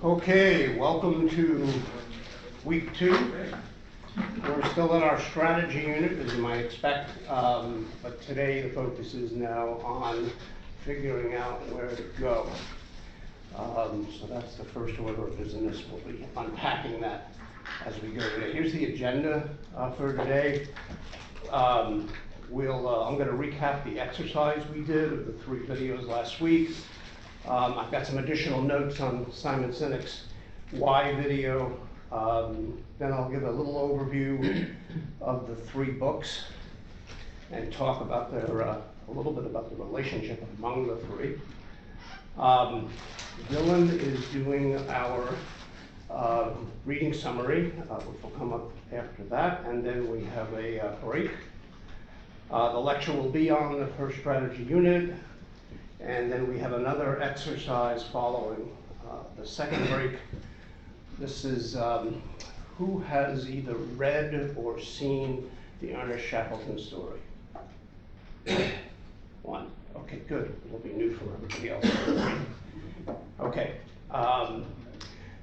Okay, welcome to week 2. We're still in our strategy unit, as you might expect, but today the focus is now on figuring out where to go. So that's the first order of business. We'll be unpacking that as we go today. Here's the agenda for today. I'm going to recap the exercise we did of the 3 videos last week. I've got some additional notes on Simon Sinek's Why video. Then I'll give a little overview of the 3 books and talk about their, a little bit about the relationship among the 3. Dylan is doing our reading summary, which will come up after that, and then we have a break. The lecture will be on the first strategy unit, and then we have another exercise following the second break. This is who has either read or seen the Ernest Shackleton story? 1. Okay, good. It'll be new for everybody else. Okay. And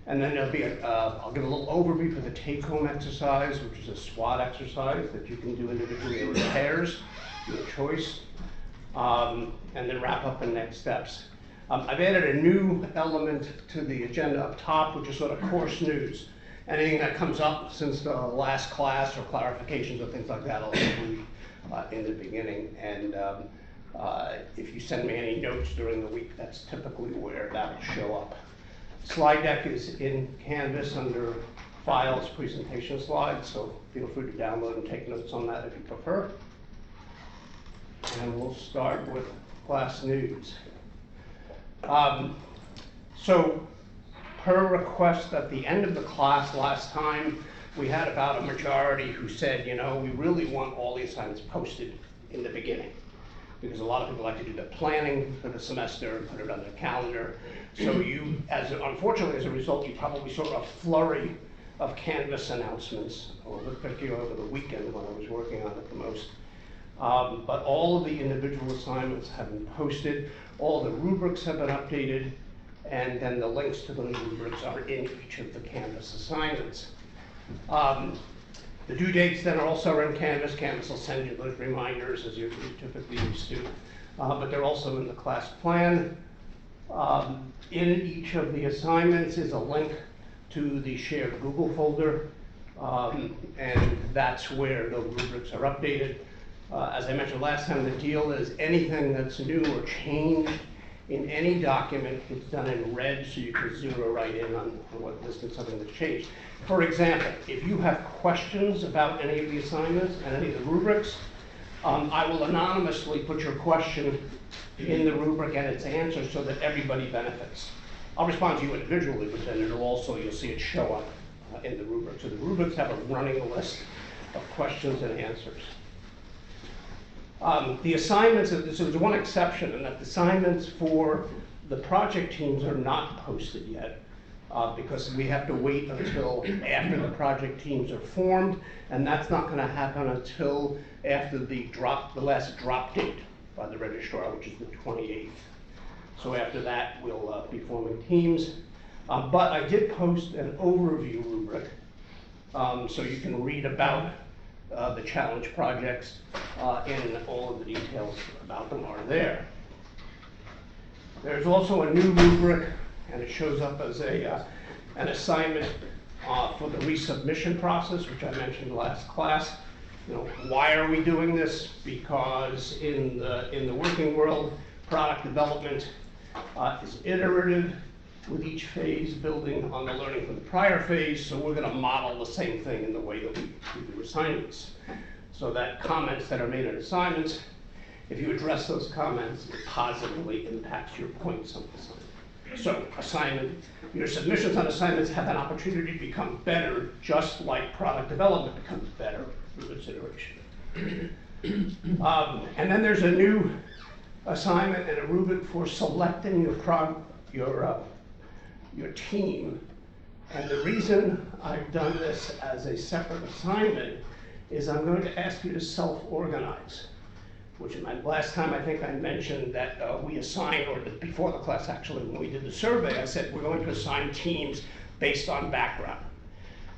then there'll be I'll give a little overview for the take-home exercise, which is a SWOT exercise that you can do individually or in pairs, your choice. And then wrap up the next steps. I've added a new element to the agenda up top, which is sort of course news. Anything that comes up since the last class or clarifications or things like that, I'll include in the beginning. And if you send me any notes during the week, that's typically where that will show up. Slide deck is in Canvas under Files, Presentation Slides, so feel free to download and take notes on that if you prefer. And we'll start with class news. So per request at the end of the class last time, we had about a majority who said, you know, we really want all the assignments posted in the beginning, because a lot of people like to do the planning for the semester and put it on their calendar. So you, unfortunately, as a result, you probably saw a flurry of Canvas announcements, particularly over the weekend when I was working on it the most. But all of the individual assignments have been posted, all the rubrics have been updated, and then the links to those rubrics are in each of the Canvas assignments. The due dates then are also in Canvas. Canvas will send you those reminders as you're typically used to, but they're also in the class plan. In each of the assignments is a link to the shared Google folder, and that's where the rubrics are updated. As I mentioned last time, the deal is anything that's new or changed in any document is done in red, so you can zero right in on what listed something that's changed. For example, if you have questions about any of the assignments and any of the rubrics, I will anonymously put your question in the rubric and its answer so that everybody benefits. I'll respond to you individually, but then it'll also, you'll see it show up in the rubric. So the rubrics have a running list of questions and answers. The assignments, so there's one exception, and that the assignments for the project teams are not posted yet because we have to wait until after the project teams are formed, and that's not going to happen until after the last drop date by the registrar, which is the 28th. So after that, we'll be forming teams. But I did post an overview rubric, so you can read about the challenge projects, and all of the details about them are there. There's also a new rubric, and it shows up as an assignment for the resubmission process, which I mentioned last class. You know, why are we doing this? Because in the working world, product development is iterative, with each phase building on the learning from the prior phase, so we're going to model the same thing in the way that we do assignments. So that comments that are made in assignments, if you address those comments, it positively impacts your points on the assignment. So your submissions on assignments have an opportunity to become better, just like product development becomes better through its iteration. And then there's a new assignment and a rubric for selecting your team. And the reason I've done this as a separate assignment is I'm going to ask you to self-organize. which meant last time I think I mentioned that we assigned, or before the class actually, when we did the survey, I said we're going to assign teams based on background.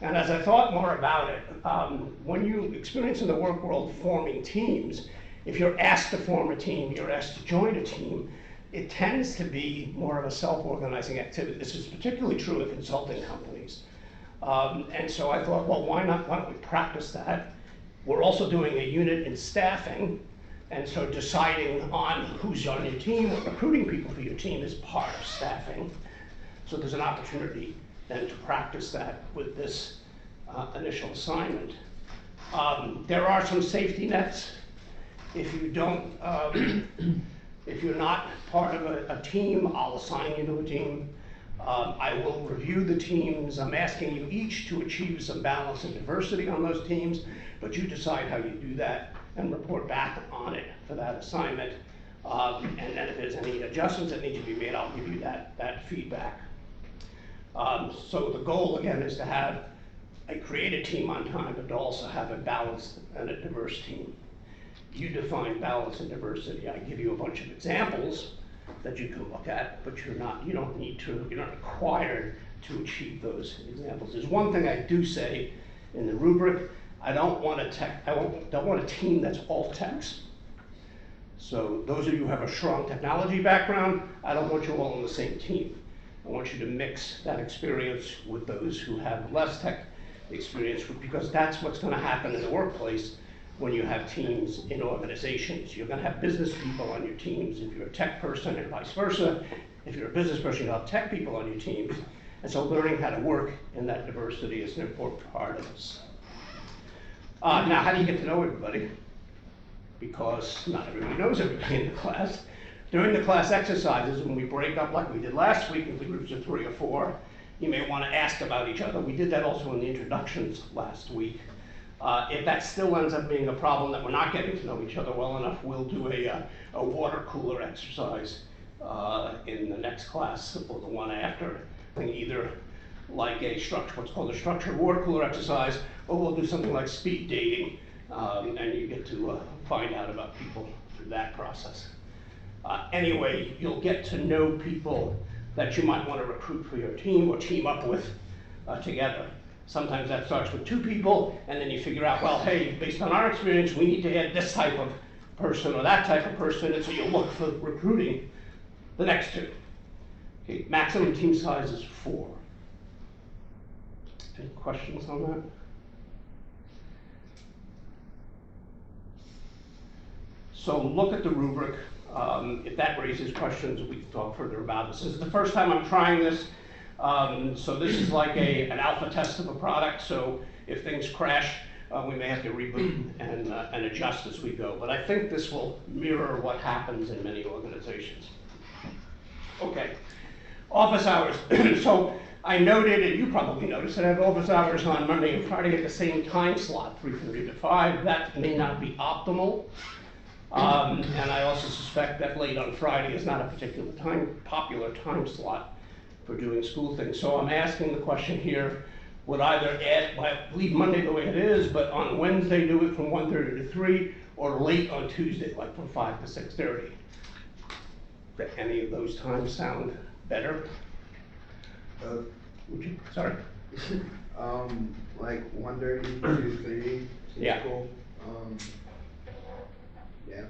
And as I thought more about it, when you experience in the work world forming teams, if you're asked to form a team, you're asked to join a team, it tends to be more of a self-organizing activity. This is particularly true in consulting companies. And so I thought, well, why don't we practice that? We're also doing a unit in staffing, and so deciding on who's on your team or recruiting people for your team is part of staffing. So there's an opportunity then to practice that with this initial assignment. There are some safety nets. If you don't, if you're not part of a team, I'll assign you to a team. I will review the teams. I'm asking you each to achieve some balance and diversity on those teams, but you decide how you do that and report back on it for that assignment. And then if there's any adjustments that need to be made, I'll give you that feedback. So the goal again is to have a creative team on time, but to also have a balanced and a diverse team. You define balance and diversity. I give you a bunch of examples that you can look at, but you're not required to achieve those examples. There's one thing I do say in the rubric: I don't want a team that's all techs. So those of you who have a strong technology background, I don't want you all on the same team. I want you to mix that experience with those who have less tech experience, because that's what's going to happen in the workplace when you have teams in organizations. You're going to have business people on your teams if you're a tech person, and vice versa. If you're a business person, you'll have tech people on your teams. And so learning how to work in that diversity is an important part of this. Now, how do you get to know everybody? Because not everybody knows everybody in the class. During the class exercises, when we break up like we did last week into groups of 3 or 4, you may want to ask about each other. We did that also in the introductions last week. If that still ends up being a problem that we're not getting to know each other well enough, we'll do a water cooler exercise in the next class or the one after. I think either like what's called a structured water cooler exercise, or we'll do something like speed dating, and you get to find out about people through that process. Anyway, you'll get to know people that you might want to recruit for your team or team up with together. Sometimes that starts with 2 people, and then you figure out, well, hey, based on our experience, we need to add this type of person or that type of person, and so you look for recruiting the next 2. Okay, maximum team size is 4. Any questions on that? So look at the rubric. If that raises questions, we can talk further about this. This is the first time I'm trying this. So this is like an alpha test of a product. So if things crash, we may have to reboot and adjust as we go. But I think this will mirror what happens in many organizations. Okay, office hours. So I noted, and you probably noticed, that I have office hours on Monday and Friday at the same time slot, 3:30 to 5. That may not be optimal. And I also suspect that late on Friday is not a particular popular time slot for doing school things. So I'm asking the question here, would either leave Monday the way it is, but on Wednesday do it from 1:30 to 3, or late on Tuesday, like from 5 to 6:30? Do any of those times sound better? Would you? Sorry. Like 1:30 to 3. Yeah. Cool. Yeah.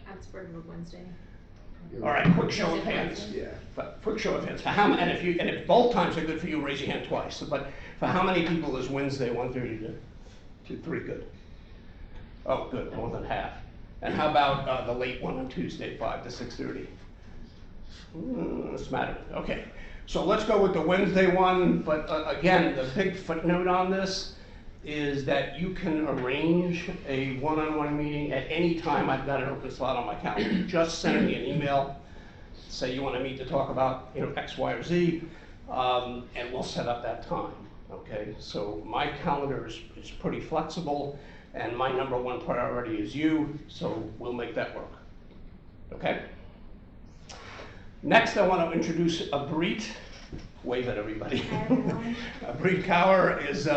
Absburg of Wednesday. All right, quick show of hands. Yeah. Quick show of hands. For how many? And if both times are good for you, raise your hand twice. But for how many people is Wednesday 1:30 to 3 good? Oh, good, more than half. And how about the late one on Tuesday, 5 to 6:30? It's matter. Okay. So let's go with the Wednesday one. But again, the big footnote on this is that you can arrange a one-on-one meeting at any time. I've got an open slot on my calendar. Just send me an email, say you want to meet to talk about X, Y, or Z, and we'll set up that time. Okay, so my calendar is pretty flexible, and my number 1 priority is you, so we'll make that work. Okay? Next, I want to introduce Abrit. Wave at everybody. Abrit Kaur is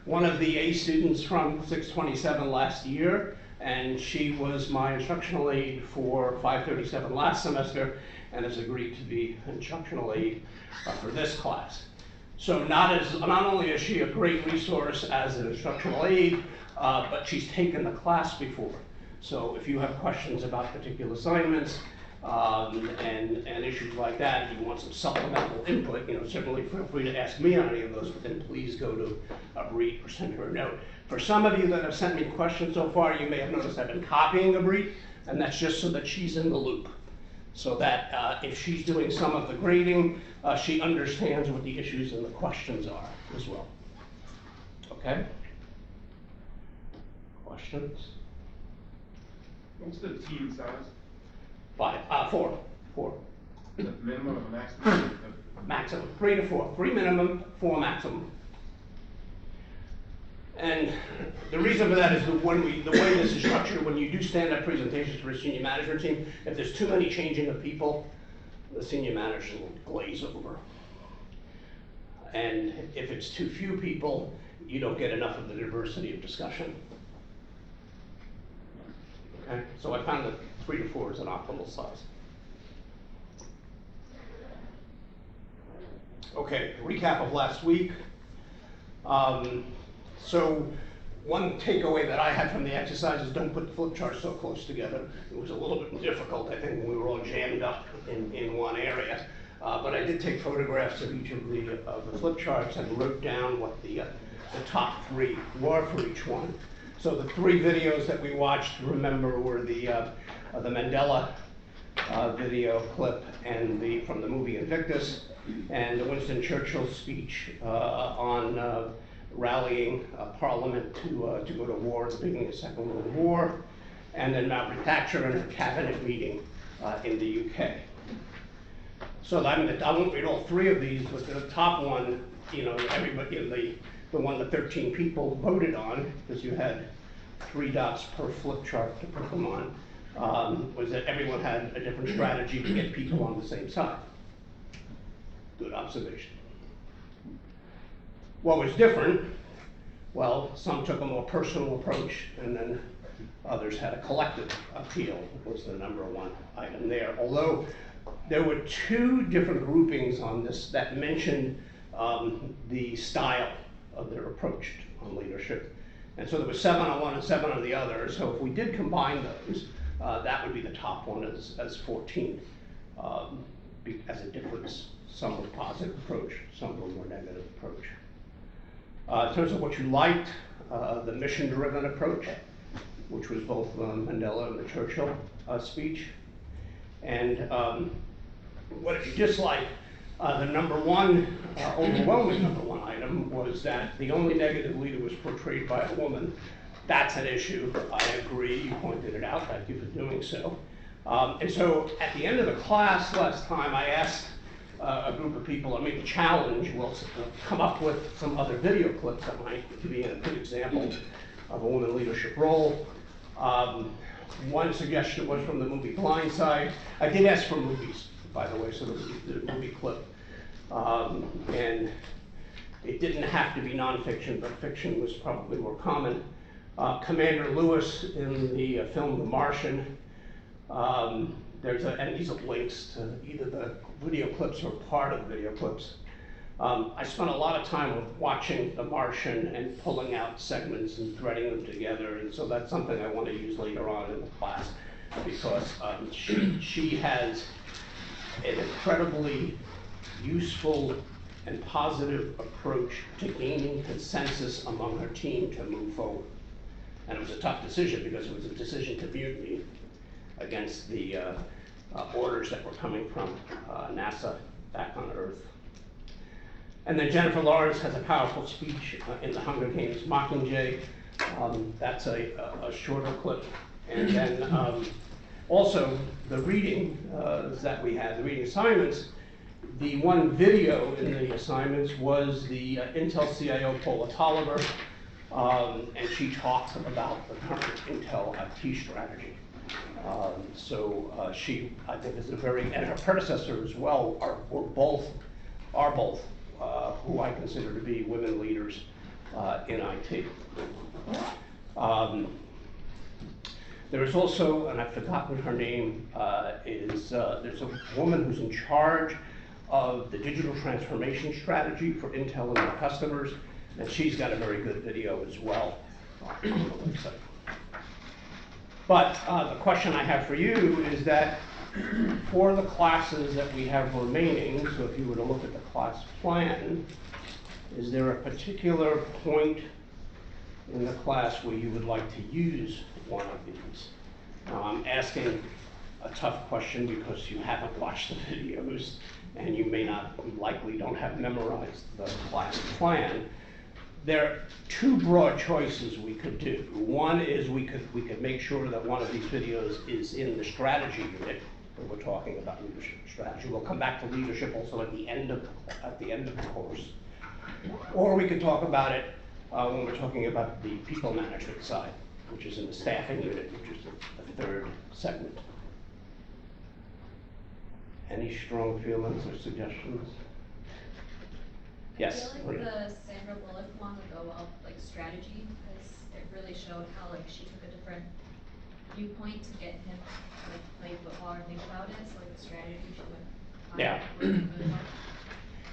one of the A students from 627 last year, and she was my instructional aide for 537 last semester and has agreed to be instructional aide for this class. So not only is she a great resource as an instructional aide, but she's taken the class before. So if you have questions about particular assignments and issues like that, you want some supplemental input, certainly feel free to ask me on any of those, but then please go to Brit or send her a note. For some of you that have sent me questions so far, you may have noticed I've been copying Brit, and that's just so that she's in the loop. So that if she's doing some of the grading, she understands what the issues and the questions are as well. Okay? Questions? What's the team size? 4. The minimum and maximum? Maximum, 3 to 4. 3 minimum, 4 maximum. And the reason for that is the way this is structured, when you do stand-up presentations for a senior management team, if there's too many changing of people, the senior managers will glaze over. And if it's too few people, you don't get enough of the diversity of discussion. Okay, so I found that 3 to 4 is an optimal size. Okay, recap of last week. So one takeaway that I had from the exercise is don't put the flip charts so close together. It was a little bit difficult, I think, when we were all jammed up in one area. But I did take photographs of each of the flip charts and wrote down what the top 3 were for each one. So the 3 videos that we watched, remember, were the Mandela video clip and from the movie Invictus, and the Winston Churchill speech on rallying Parliament to go to war at the beginning of the Second World War, and then Margaret Thatcher and her cabinet meeting in the UK. So I won't read all 3 of these, but the top one, everybody, the one that 13 people voted on, because you had 3 dots per flip chart to put them on, was that everyone had a different strategy to get people on the same side. Good observation. What was different? Well, some took a more personal approach, and then others had a collective appeal, was the #1 item there. Although there were 2 different groupings on this that mentioned the style of their approach on leadership. And so there was 7 on one and 7 on the other. So if we did combine those, that would be the top one as 14, as a difference. Some were positive approach, some were more negative approach. In terms of what you liked, the mission-driven approach, which was both Mandela and the Churchill speech. And what did you dislike? The #1, overwhelming #1 item was that the only negative leader was portrayed by a woman. That's an issue. I agree. You pointed it out. Thank you for doing so. And so at the end of the class last time, I asked a group of people, the challenge was come up with some other video clips that might be a good example of a woman leadership role. One suggestion was from the movie Blindside. I did ask for movies, by the way, so the movie clip. And it didn't have to be nonfiction, but fiction was probably more common. Commander Lewis in the film The Martian. And these are links to either the video clips or part of the video clips. I spent a lot of time watching The Martian and pulling out segments and threading them together, and so that's something I want to use later on in the class, because she has an incredibly useful and positive approach to gaining consensus among her team to move forward. And it was a tough decision, because it was a decision to mutiny against the orders that were coming from NASA back on Earth. And then Jennifer Lawrence has a powerful speech in the Hunger Games Mockingjay. That's a shorter clip. And then also the reading that we had, the reading assignments, the one video in the assignments was the Intel CIO Paula Tolliver, and she talked about the current Intel IT strategy. She, I think, is and her predecessor as well, are both who I consider to be women leaders in IT. There is also, and I've forgotten her name, there's a woman who's in charge of the digital transformation strategy for Intel and their customers, and she's got a very good video as well on the website. But the question I have for you is that for the classes that we have remaining, so if you were to look at the class plan, is there a particular point in the class where you would like to use one of these? Now, I'm asking a tough question because you haven't watched the videos and you may not, likely don't have memorized the class plan. There are two broad choices we could do. One is we could make sure that one of these videos is in the strategy unit, when we're talking about leadership strategy. We'll come back to leadership also at the end of the course. Or we could talk about it when we're talking about the people management side, which is in the staffing unit, which is the third segment. Any strong feelings or suggestions? Yes. I feel like the Sandra Bullock one would go well, like strategy, because it really showed how like she took a different viewpoint to get him to like play football or think about it. So like the strategy she would find Yeah. really well.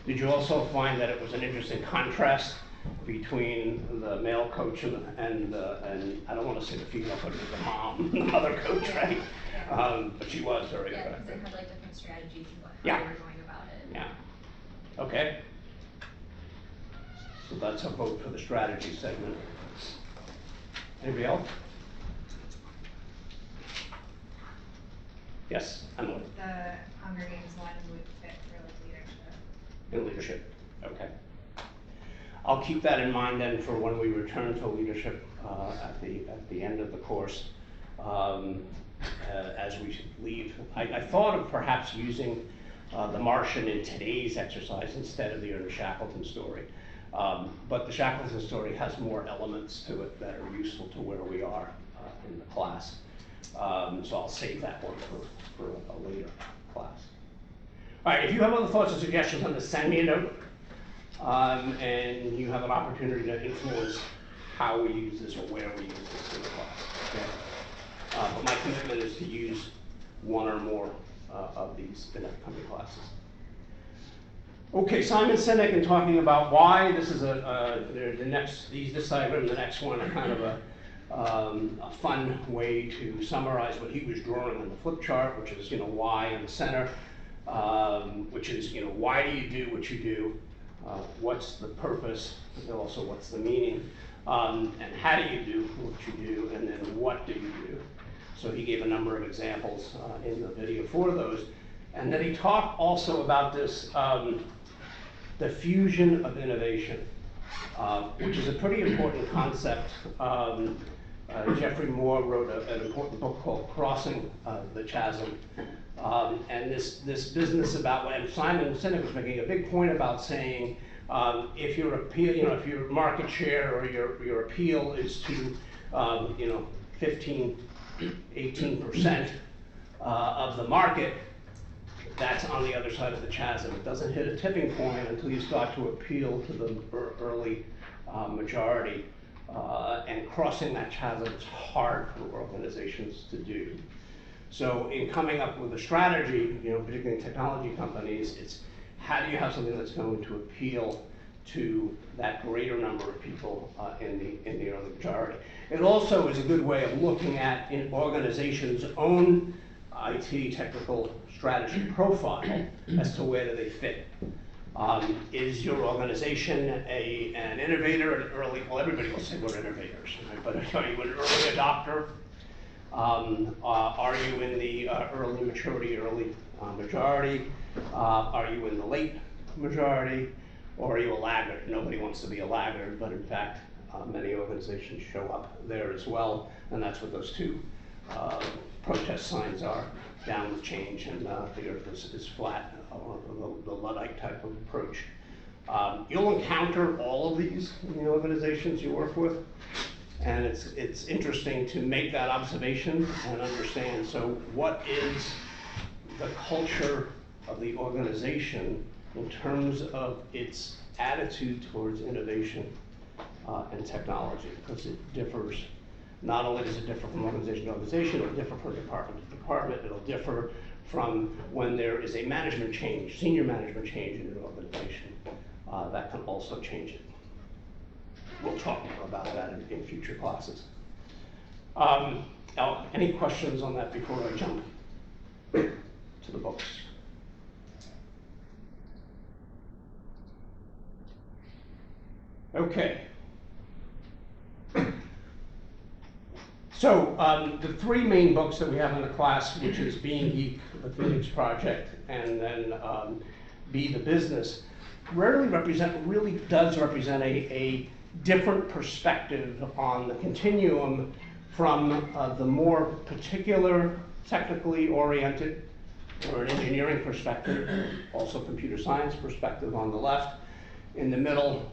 Did you also find that it was an interesting contrast between the male coach and I don't want to say the female coach, but the mom, the mother coach, right? Yeah. But she was very Yeah, because effective. they had like different strategies and how Yeah. they were going about it. Yeah. Okay. So that's a vote for the strategy segment. Anybody else? Yes, Emily. The Hunger Games one would fit for like leadership. In leadership, okay. I'll keep that in mind then for when we return to leadership at the end of the course. As we leave, I thought of perhaps using the Martian in today's exercise instead of the Ernest Shackleton story. But the Shackleton story has more elements to it that are useful to where we are in the class. So I'll save that one for a later class. All right, if you have other thoughts or suggestions on this, send me a note. And you have an opportunity to influence how we use this or where we use this in the class. Okay? But my commitment is to use one or more of these in upcoming classes. Okay, Simon Sinek in talking about why this is this diagram, the next one, are kind of a fun way to summarize what he was drawing on the flip chart, which is why in the center, which is why do you do what you do, what's the purpose, and also what's the meaning, and how do you do what you do, and then what do you do. So he gave a number of examples in the video for those, and then he talked also about this. The fusion of innovation, which is a pretty important concept. Geoffrey Moore wrote an important book called Crossing the Chasm. And this business about, and Simon Sinek was making a big point about saying, if your appeal, if your market share or your appeal is to, 15, 18% of the market, that's on the other side of the chasm. It doesn't hit a tipping point until you start to appeal to the early majority. And crossing that chasm is hard for organizations to do. So in coming up with a strategy, particularly in technology companies, it's how do you have something that's going to appeal to that greater number of people in the early majority. It also is a good way of looking at an organization's own IT technical strategy profile as to where do they fit. Is your organization an innovator, an early, well everybody will say we're innovators, right? But are you an early adopter? Are you in the early maturity, early majority? Are you in the late majority? Or are you a laggard? Nobody wants to be a laggard, but in fact, many organizations show up there as well, and that's what those two protest signs are, down with change and the earth is flat, or the Luddite type of approach. You'll encounter all of these in the organizations you work with, and it's interesting to make that observation and understand, so what is the culture of the organization in terms of its attitude towards innovation and technology, because it differs Not only does it differ from organization to organization, it'll differ from department to department, it'll differ from when there is a management change, senior management change in an organization. That can also change it. We'll talk more about that in future classes. Now, any questions on that before I jump to the books? Okay. So the three main books that we have in the class, which is Being Geek, the Phoenix Project, and then Be the Business, really does represent a different perspective on the continuum from the more particular, technically oriented, or an engineering perspective, also computer science perspective on the left. In the middle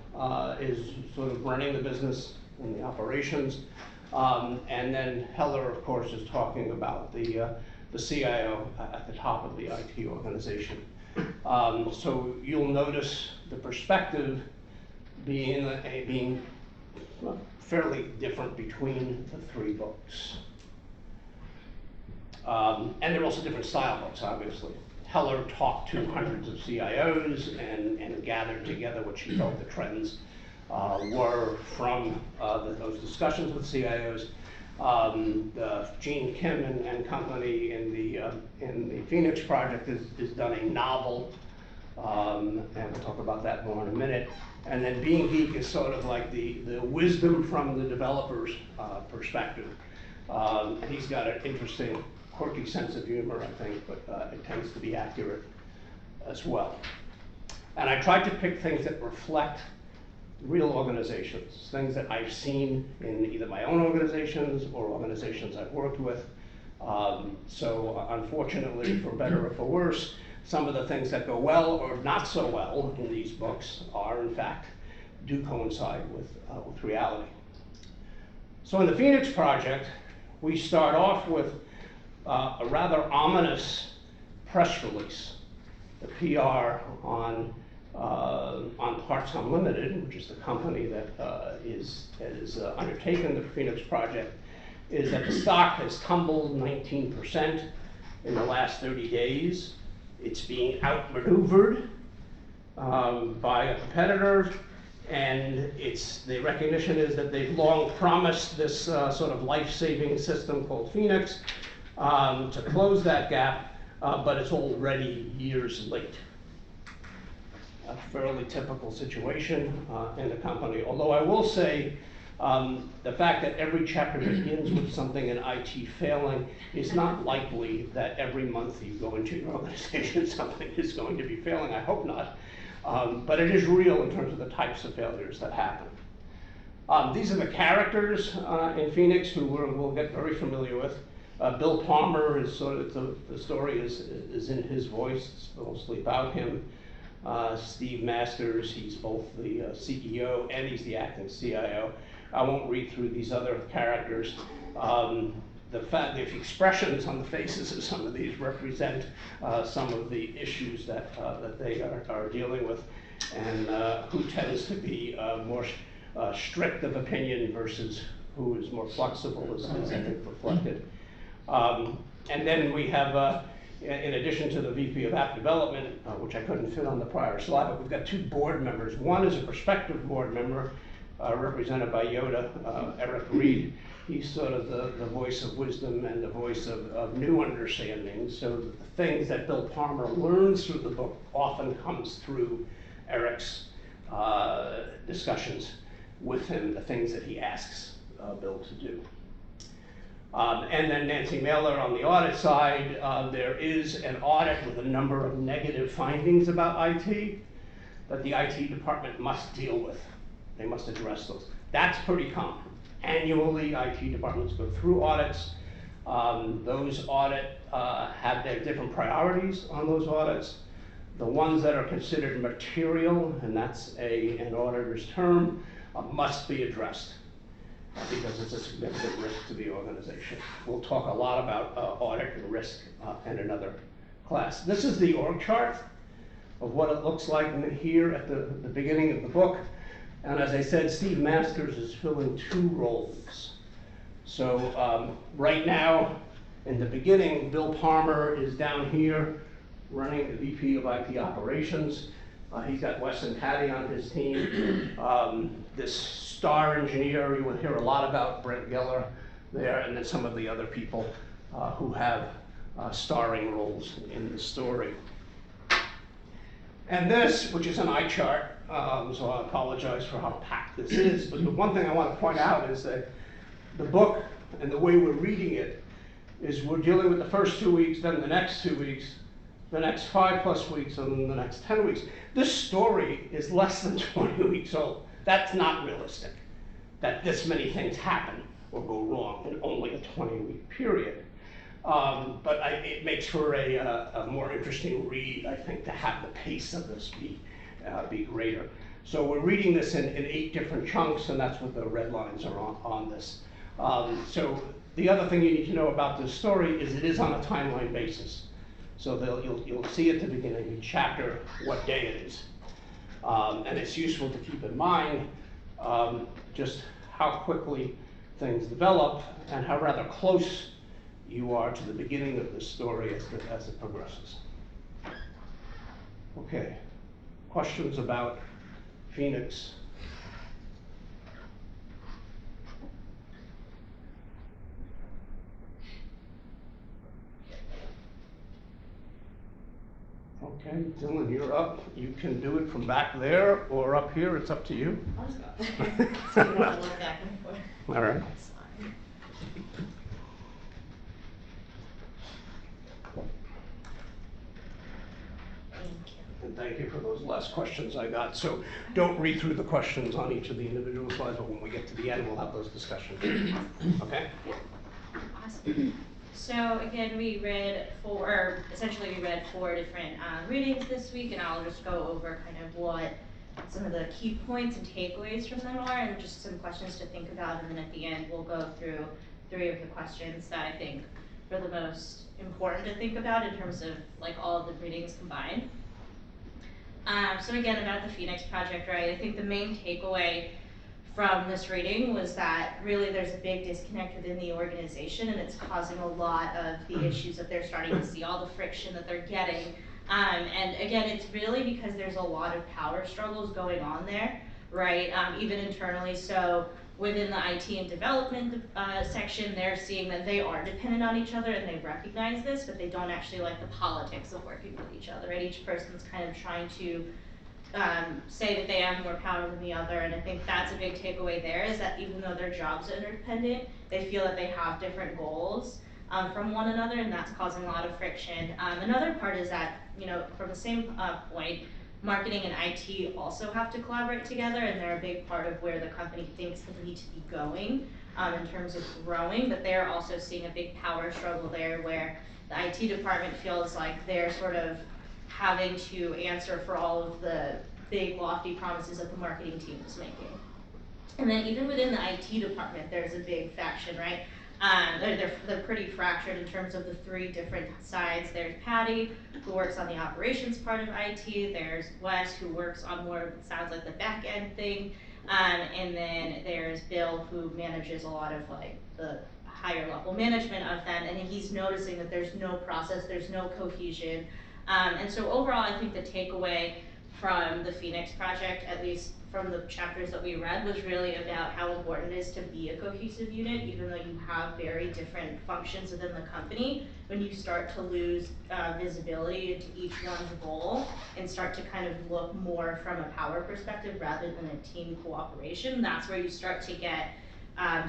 is sort of running the business and the operations. And then Heller, of course, is talking about the CIO at the top of the IT organization. So you'll notice the perspective being fairly different between the three books. And they're also different style books, obviously. Heller talked to hundreds of CIOs and gathered together what she felt the trends were from those discussions with CIOs. Gene Kim and company in the Phoenix Project has done a novel, and we'll talk about that more in a minute. And then Being Geek is sort of like the wisdom from the developer's perspective. And he's got an interesting, quirky sense of humor, I think, but it tends to be accurate as well. And I tried to pick things that reflect real organizations, things that I've seen in either my own organizations or organizations I've worked with. So unfortunately, for better or for worse, some of the things that go well or not so well in these books are, in fact, do coincide with reality. So in the Phoenix Project, we start off with a rather ominous press release, the PR on Parts Unlimited, which is the company that has undertaken the Phoenix Project, is that the stock has tumbled 19% in the last 30 days. It's being outmaneuvered by a competitor, and the recognition is that they've long promised this sort of life-saving system called Phoenix to close that gap, but it's already years late. A fairly typical situation in the company, although I will say the fact that every chapter begins with something in IT failing is not likely that every month you go into your organization something is going to be failing. I hope not. But it is real in terms of the types of failures that happen. These are the characters in Phoenix who we'll get very familiar with. Bill Palmer is sort of, the story is in his voice, it's mostly about him. Steve Masters, he's both the CEO and he's the acting CIO. I won't read through these other characters. The expressions on the faces of some of these represent some of the issues that they are dealing with, and who tends to be more strict of opinion versus who is more flexible is I think reflected. And then we have, in addition to the VP of App Development, which I couldn't fit on the prior slide, but we've got two board members. One is a prospective board member, represented by Yoda, Eric Reed. He's sort of the voice of wisdom and the voice of new understanding. So the things that Bill Palmer learns through the book often comes through Eric's discussions with him, the things that he asks Bill to do. And then Nancy Mailer on the audit side, there is an audit with a number of negative findings about IT that the IT department must deal with. They must address those. That's pretty common. Annually, IT departments go through audits. Those audits have their different priorities on those audits. The ones that are considered material, and that's an auditor's term, must be addressed because it's a significant risk to the organization. We'll talk a lot about audit and risk in another class. This is the org chart of what it looks like here at the beginning of the book. And as I said, Steve Masters is filling two roles. So right now, in the beginning, Bill Palmer is down here running the VP of IP operations. He's got Wes and Patty on his team. This star engineer, you will hear a lot about, Brent Geller there, and then some of the other people who have starring roles in the story. And this, which is an eye chart, so I apologize for how packed this is, but the one thing I want to point out is that the book and the way we're reading it is we're dealing with the first 2 weeks, then the next 2 weeks, the next 5+ weeks, and then the next 10 weeks. This story is less than 20 weeks old. That's not realistic, that this many things happen or go wrong in only a 20-week period. But it makes for a more interesting read, I think, to have the pace of this be greater. So we're reading this in 8 different chunks, and that's what the red lines are on this. So the other thing you need to know about this story is it is on a timeline basis. So you'll see at the beginning of each chapter what day it is. And it's useful to keep in mind just how quickly things develop and how rather close you are to the beginning of the story as it progresses. Okay, questions about Phoenix? Okay, Dylan, you're up. You can do it from back there or up here, it's up to you. I'll just go. So you don't have to look back and forth. All right. That's fine. Thank you. And thank you for those last questions I got. So don't read through the questions on each of the individual slides, but when we get to the end, we'll have those discussions. Okay? Awesome. So again, we read four different readings this week, and I'll just go over kind of what some of the key points and takeaways from them are, and just some questions to think about, and then at the end, we'll go through 3 of the questions that I think are the most important to think about in terms of like all of the readings combined. So again, about the Phoenix Project, right? I think the main takeaway from this reading was that really there's a big disconnect within the organization, and it's causing a lot of the issues that they're starting to see, all the friction that they're getting. And again, it's really because there's a lot of power struggles going on there, right? Even internally. So within the IT and development section, they're seeing that they are dependent on each other, and they recognize this, but they don't actually like the politics of working with each other, right? Each person's kind of trying to say that they have more power than the other, and I think that's a big takeaway there, is that even though their jobs are interdependent, they feel that they have different goals from one another, and that's causing a lot of friction. Another part is that, you know, from the same point, marketing and IT also have to collaborate together, and they're a big part of where the company thinks they need to be going in terms of growing, but they're also seeing a big power struggle there where the IT department feels like they're sort of having to answer for all of the big lofty promises that the marketing team is making. And then even within the IT department, there's a big faction, right? They're pretty fractured in terms of the 3 different sides. There's Patty, who works on the operations part of IT. There's Wes, who works on more, it sounds like the back end thing. And then there's Bill, who manages a lot of like the higher level management of them. And he's noticing that there's no process, there's no cohesion. And so overall, I think the takeaway from the Phoenix Project, at least from the chapters that we read, was really about how important it is to be a cohesive unit, even though you have very different functions within the company. When you start to lose visibility into each one's role and start to kind of look more from a power perspective rather than a team cooperation, that's where you start to get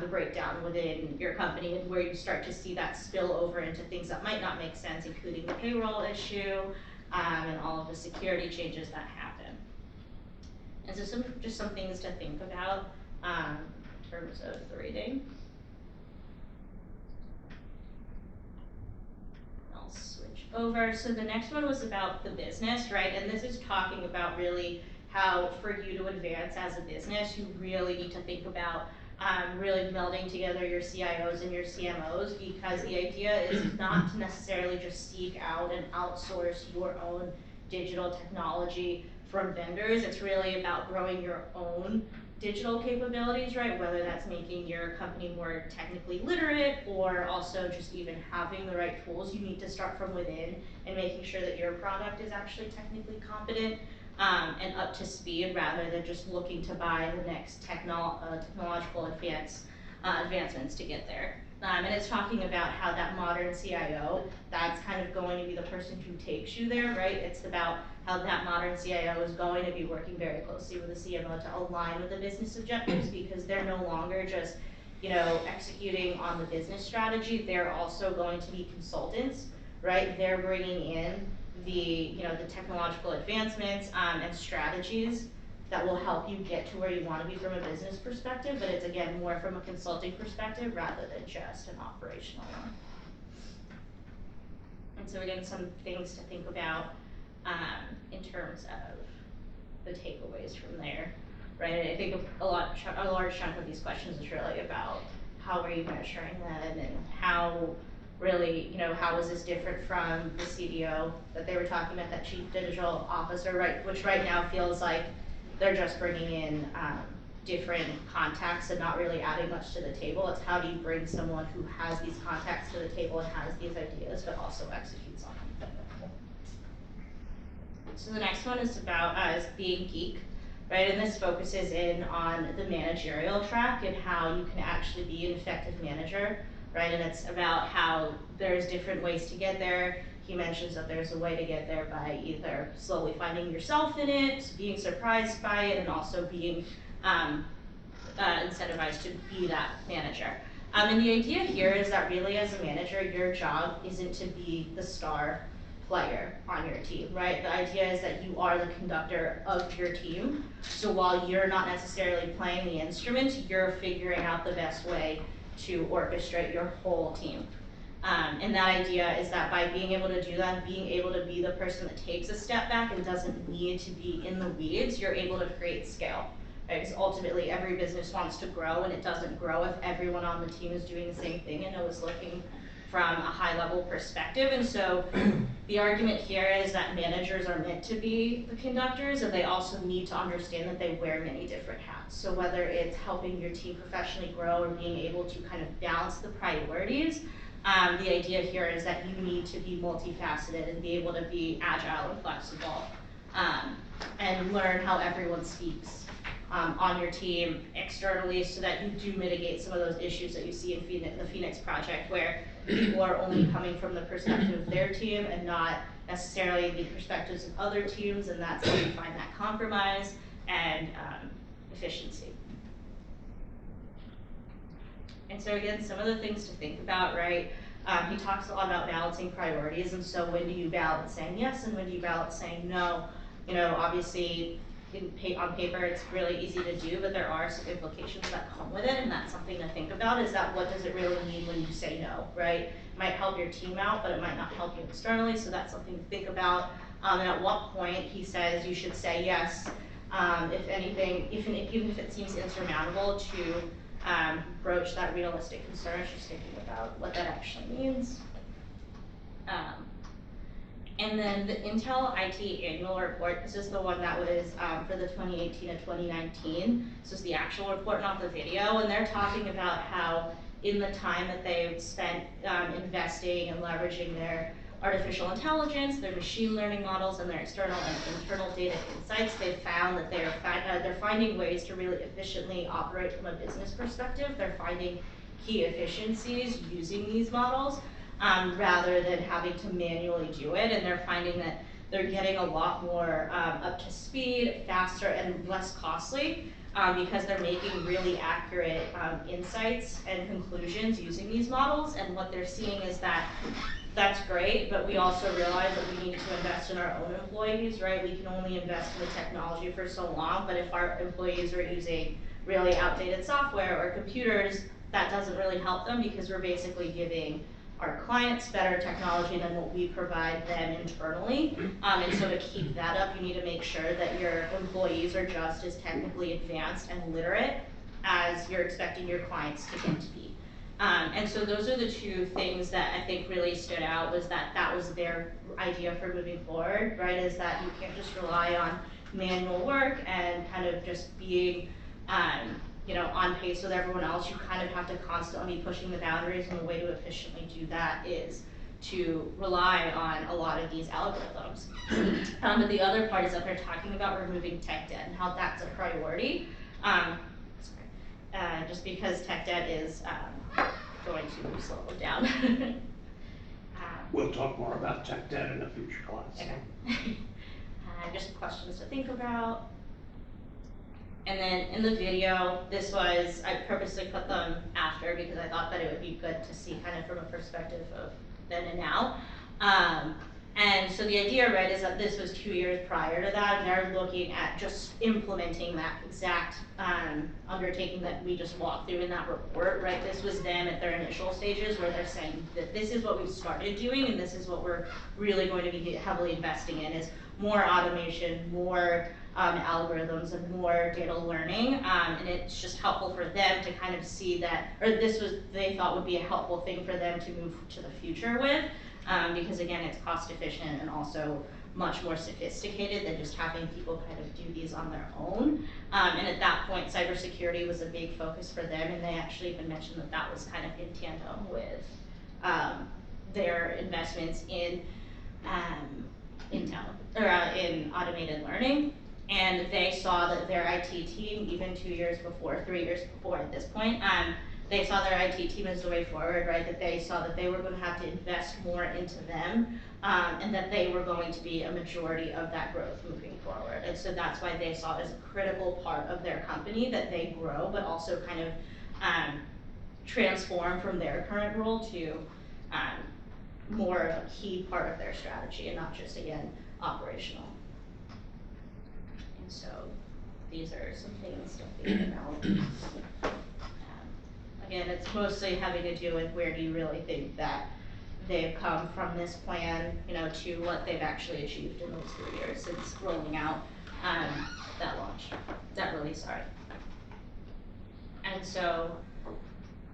the breakdown within your company, and where you start to see that spill over into things that might not make sense, including the payroll issue and all of the security changes that happen. And so just some things to think about in terms of the reading. I'll switch over. So the next one was about the business, right? And this is talking about really how for you to advance as a business, you really need to think about really melding together your CIOs and your CMOs, because the idea is not to necessarily just seek out and outsource your own digital technology from vendors. It's really about growing your own digital capabilities, right? Whether that's making your company more technically literate or also just even having the right tools, you need to start from within and making sure that your product is actually technically competent and up to speed rather than just looking to buy the next technological advancements to get there. And it's talking about how that modern CIO, that's kind of going to be the person who takes you there, right? It's about how that modern CIO is going to be working very closely with the CMO to align with the business objectives because they're no longer just, executing on the business strategy. They're also going to be consultants, right? They're bringing in the technological advancements and strategies that will help you get to where you want to be from a business perspective, but it's again more from a consulting perspective rather than just an operational one. And so again, some things to think about in terms of the takeaways from there, right? And I think a large chunk of these questions is really about how are you measuring them and how really, how is this different from the CDO that they were talking about, that chief digital officer, right? Which right now feels like they're just bringing in different contacts and not really adding much to the table. It's how do you bring someone who has these contacts to the table and has these ideas, but also executes on them. So the next one is about is being geek, right? And this focuses in on the managerial track and how you can actually be an effective manager, right? And it's about how there's different ways to get there. He mentions that there's a way to get there by either slowly finding yourself in it, being surprised by it, and also being incentivized to be that manager. And the idea here is that really as a manager, your job isn't to be the star player on your team, right? The idea is that you are the conductor of your team. So while you're not necessarily playing the instruments, you're figuring out the best way to orchestrate your whole team. And that idea is that by being able to do that, being able to be the person that takes a step back and doesn't need to be in the weeds, you're able to create scale. Right? Because ultimately every business wants to grow and it doesn't grow if everyone on the team is doing the same thing and is looking from a high level perspective. And so the argument here is that managers are meant to be the conductors, and they also need to understand that they wear many different hats. So whether it's helping your team professionally grow or being able to kind of balance the priorities, the idea here is that you need to be multifaceted and be able to be agile and flexible and learn how everyone speaks on your team externally so that you do mitigate some of those issues that you see in the Phoenix Project where people are only coming from the perspective of their team and not necessarily the perspectives of other teams, and that's how you find that compromise and efficiency. And so again, some of the things to think about, right? He talks a lot about balancing priorities, and so when do you balance saying yes and when do you balance saying no? Obviously on paper it's really easy to do, but there are some implications that come with it, and that's something to think about, is that what does it really mean when you say no, right? It might help your team out, but it might not help you externally, so that's something to think about. And at what point he says you should say yes, if anything, even if it seems insurmountable, to broach that realistic concern, just thinking about what that actually means. And then the Intel IT annual report, this is the one that was for the 2018 to 2019. This is the actual report, not the video, and they're talking about how in the time that they've spent investing and leveraging their artificial intelligence, their machine learning models, and their external and internal data insights, they've found that they're finding ways to really efficiently operate from a business perspective. They're finding key efficiencies using these models rather than having to manually do it, and they're finding that they're getting a lot more up to speed, faster, and less costly because they're making really accurate insights and conclusions using these models. And what they're seeing is that that's great, but we also realize that we need to invest in our own employees, right? We can only invest in the technology for so long, but if our employees are using really outdated software or computers, that doesn't really help them because we're basically giving our clients better technology than what we provide them internally. And so to keep that up, you need to make sure that your employees are just as technically advanced and literate as you're expecting your clients to get to be. And so those are the two things that I think really stood out, was that was their idea for moving forward, right? Is that you can't just rely on manual work and kind of just being you know, on pace with everyone else. You kind of have to constantly be pushing the boundaries, and the way to efficiently do that is to rely on a lot of these algorithms. But the other part is that they're talking about removing tech debt and how that's a priority. Just because tech debt is going to slow them down. We'll talk more about tech debt in a future class. Okay. Just questions to think about. And then in the video, I purposely put them after because I thought that it would be good to see kind of from a perspective of then and now. And so the idea, right, is that this was 2 years prior to that, and they're looking at just implementing that exact undertaking that we just walked through in that report, right? This was them at their initial stages where they're saying that this is what we've started doing, and this is what we're really going to be heavily investing in, is more automation, more algorithms, and more data learning. And it's just helpful for them to kind of see that, or they thought would be a helpful thing for them to move to the future with. Because again, it's cost efficient and also much more sophisticated than just having people kind of do these on their own. And at that point, cybersecurity was a big focus for them, and they actually even mentioned that that was kind of in tandem with their investments in in automated learning. And they saw that their IT team, even 3 years before at this point, they saw their IT team as the way forward, right? That they saw that they were going to have to invest more into them, and that they were going to be a majority of that growth moving forward. And so that's why they saw it as a critical part of their company, that they grow, but also kind of transform from their current role to more of a key part of their strategy, and not just, again, operational. And so these are some things to think about. Again, it's mostly having to do with where do you really think that they've come from this plan, you know, to what they've actually achieved in those 3 years since rolling out that release, sorry. And so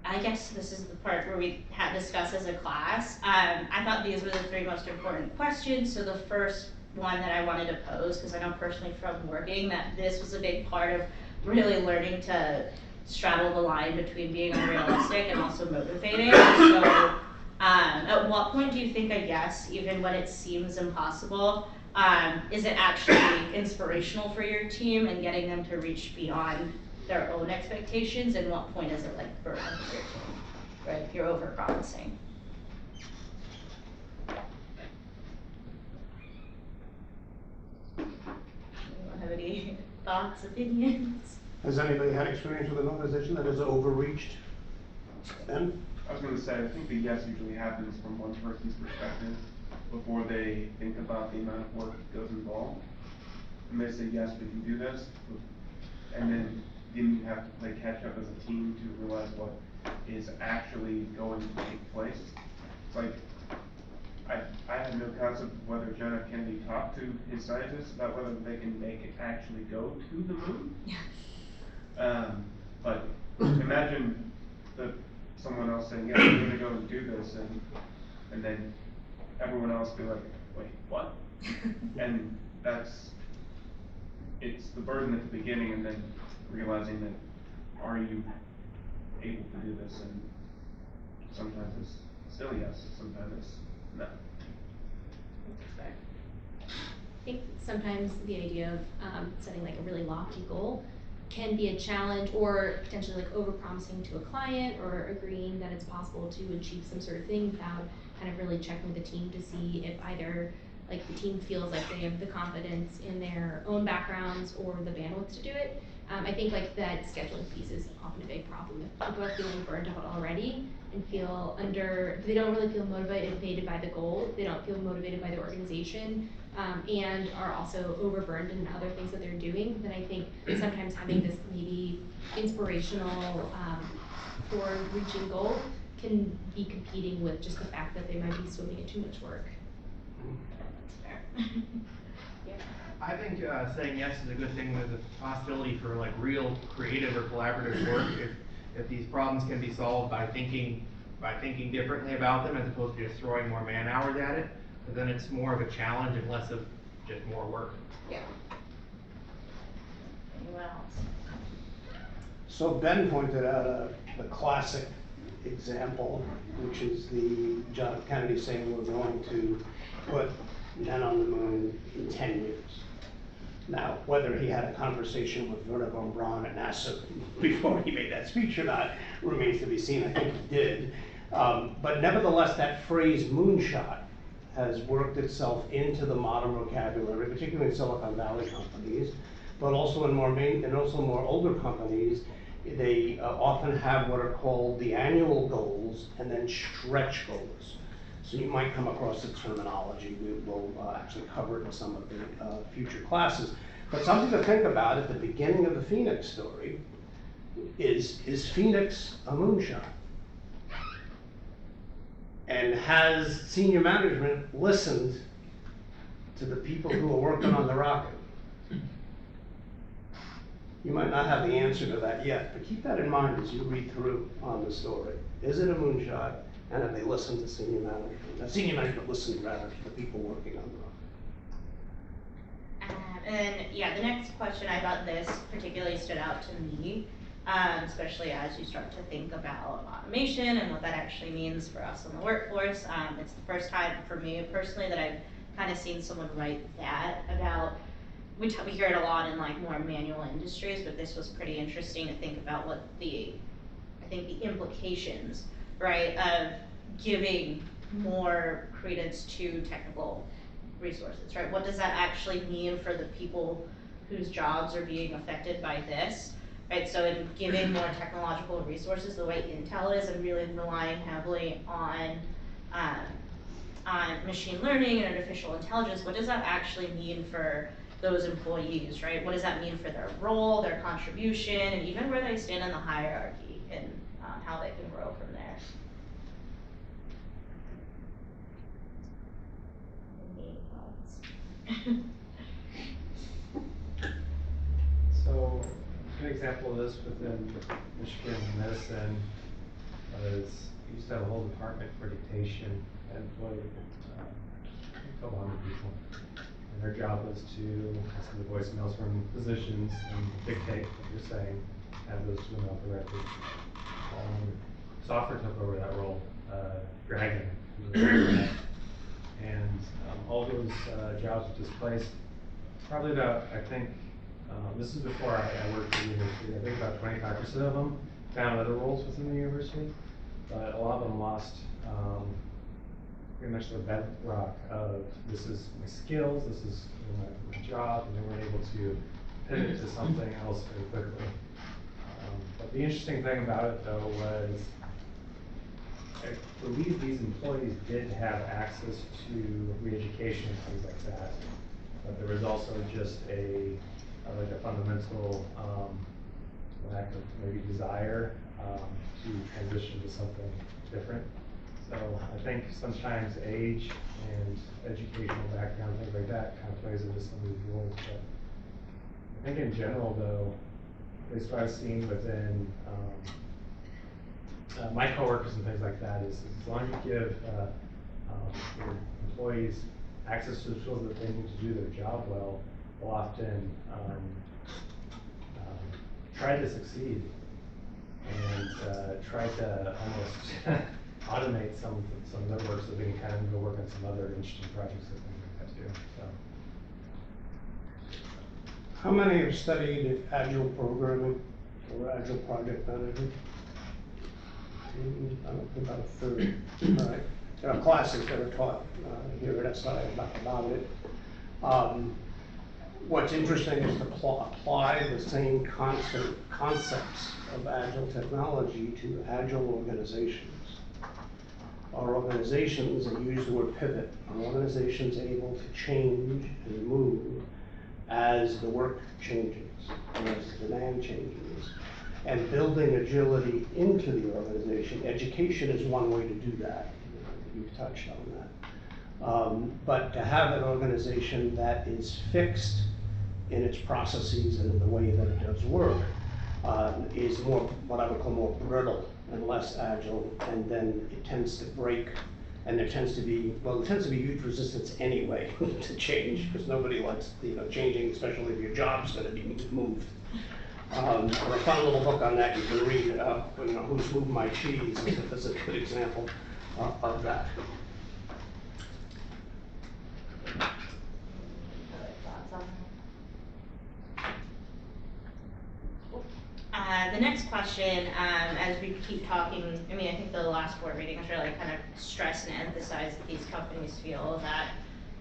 I guess this is the part where we had discussed as a class. I thought these were the 3 most important questions. So the first one that I wanted to pose, because I know personally from working that this was a big part of really learning to straddle the line between being unrealistic and also motivating. So at what point do you think a yes, even when it seems impossible, is it actually inspirational for your team and getting them to reach beyond their own expectations? And what point is it like burden for your team, right? You're over-promising. Anyone have any thoughts, opinions? Has anybody had experience with an organization that has overreached? Ben? I was gonna say, I think the yes usually happens from one person's perspective before they think about the amount of work that goes involved. And they say, yes, we can do this. And then you have to play catch up as a team to realize what is actually going to take place. It's like, I have no concept of whether John F. Kennedy talked to his scientists about whether they can make it actually go to the moon. But imagine someone else saying, yeah, we're gonna go and do this, and then everyone else be like, wait, what? And it's the burden at the beginning, and then realizing that, are you able to do this? And sometimes it's still yes, sometimes it's no. I think sometimes the idea of setting like a really lofty goal can be a challenge, or potentially like overpromising to a client, or agreeing that it's possible to achieve some sort of thing without kind of really checking with the team to see if either like the team feels like they have the confidence in their own backgrounds or the bandwidth to do it. I think like that scheduling piece is often a big problem. If people are feeling burnt out already and they don't really feel motivated by the goal, they don't feel motivated by the organization, and are also overburdened in other things that they're doing, then I think sometimes having this maybe inspirational forward-reaching goal can be competing with just the fact that they might be swimming in too much work. Yeah. I think saying yes is a good thing. There's a possibility for like real creative or collaborative work if these problems can be solved by thinking differently about them as opposed to just throwing more man hours at it. But then it's more of a challenge and less of just more work. Yeah. Anyone else? So Ben pointed out the classic example, which is the John F. Kennedy saying we're going to put men on the moon in 10 years. Now, whether he had a conversation with Werner von Braun at NASA before he made that speech or not remains to be seen. I think he did. But nevertheless, that phrase moonshot has worked itself into the modern vocabulary, particularly in Silicon Valley companies, but also in more older companies. They often have what are called the annual goals and then stretch goals. So you might come across the terminology. We will actually cover it in some of the future classes. But something to think about at the beginning of the Phoenix story is Phoenix a moonshot? And has senior management listened to the people who are working on the rocket? You might not have the answer to that yet, but keep that in mind as you read through on the story. Is it a moonshot? And have they listened to senior management? Now, senior management listened rather to the people working on the rocket. And then, yeah, the next question I thought this particularly stood out to me, especially as you start to think about automation and what that actually means for us in the workforce. It's the first time for me personally that I've kind of seen someone write that about. We hear it a lot in like more manual industries, but this was pretty interesting to think about what the implications, right, of giving more credence to technical resources, right? What does that actually mean for the people whose jobs are being affected by this, right? So in giving more technological resources the way Intel is and really relying heavily on machine learning and artificial intelligence, what does that actually mean for those employees, right? What does that mean for their role, their contribution, and even where they stand in the hierarchy and how they can grow from there? Any thoughts? So, an example of this within Michigan Medicine was, we used to have a whole department for dictation that employed a couple hundred people. And their job was to listen to voicemails from physicians and dictate what you're saying, have those swim out the record. Software took over that role, Dragon. And all those jobs were displaced. Probably about, I think, this is before I worked at the university, I think about 25% of them found other roles within the university, but a lot of them lost pretty much the bedrock of this is my skills, this is my job, and they weren't able to pivot to something else very quickly. But the interesting thing about it though was, I believe these employees did have access to re-education and things like that, but there was also just a fundamental lack of maybe desire to transition to something different. So I think sometimes age and educational background, things like that, kind of plays into some of these roles. But I think in general, though, at least what I've seen within my coworkers and things like that, is as long as you give your employees access to the tools that they need to do their job well, they'll often try to succeed and try to almost automate some of their work so they can kind of go work on some other interesting projects and things like that too. So. How many have studied Agile programming or Agile project management? I don't think about a third. All right. There are classes that are taught here at SI about it. What's interesting is to apply the same concepts of Agile technology to Agile organizations. Our organizations, and use the word pivot, our organizations able to change and move as the work changes, and as the demand changes. And building agility into the organization. Education is one way to do that. You've touched on that. But to have an organization that is fixed in its processes and in the way that it does work is more, what I would call more brittle and less agile, and then it tends to break, and there tends to be huge resistance anyway to change, because nobody likes changing, especially if your job's going to be moved. Or a fun little book on that you can read, you know, Who's Moved My Cheese, is a good example of that. The next question, as we keep talking, I mean, I think the last board meeting was really kind of stress and emphasize that these companies feel that,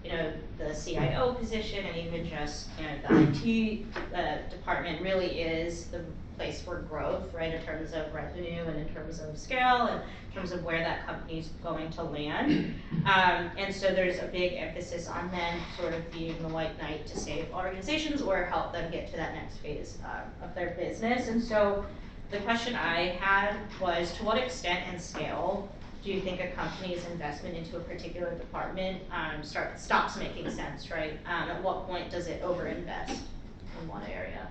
you know, the CIO position and even just, you know, the IT department really is the place for growth, right, in terms of revenue and in terms of scale and in terms of where that company's going to land. And so there's a big emphasis on them sort of being the white knight to save organizations or help them get to that next phase of their business. And so the question I had was, to what extent and scale do you think a company's investment into a particular department stops making sense, right? At what point does it overinvest in one area?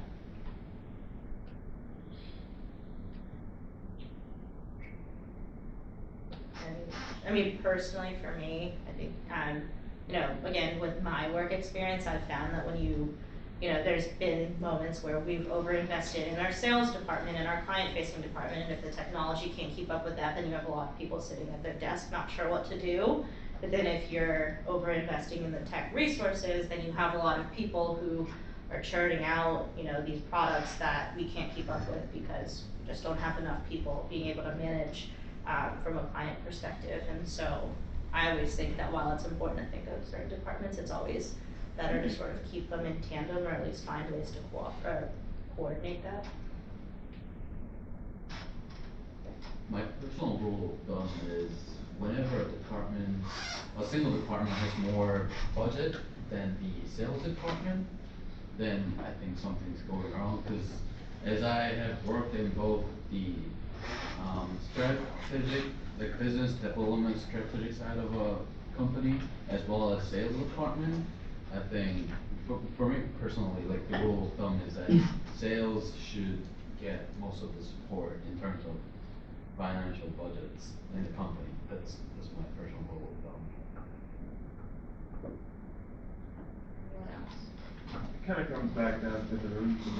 I mean, personally, for me, I think, you know, again, with my work experience, I've found that when you know, there's been moments where we've overinvested in our sales department and our client-facing department, and if the technology can't keep up with that, then you have a lot of people sitting at their desk not sure what to do. But then if you're overinvesting in the tech resources, then you have a lot of people who are churning out, you know, these products that we can't keep up with because we just don't have enough people being able to manage from a client perspective. And so I always think that while it's important to think of certain departments, it's always better to sort of keep them in tandem or at least find ways to coordinate that. My personal rule of thumb is whenever a single department has more budget than the sales department, then I think something's going wrong, because as I have worked in both the strategic, like business development strategic side of a company, as well as sales department, I think, for me personally, like the rule of thumb is that sales should get most of the support in terms of financial budgets in the company. That's my personal rule of thumb. What else? It kind of comes back down to the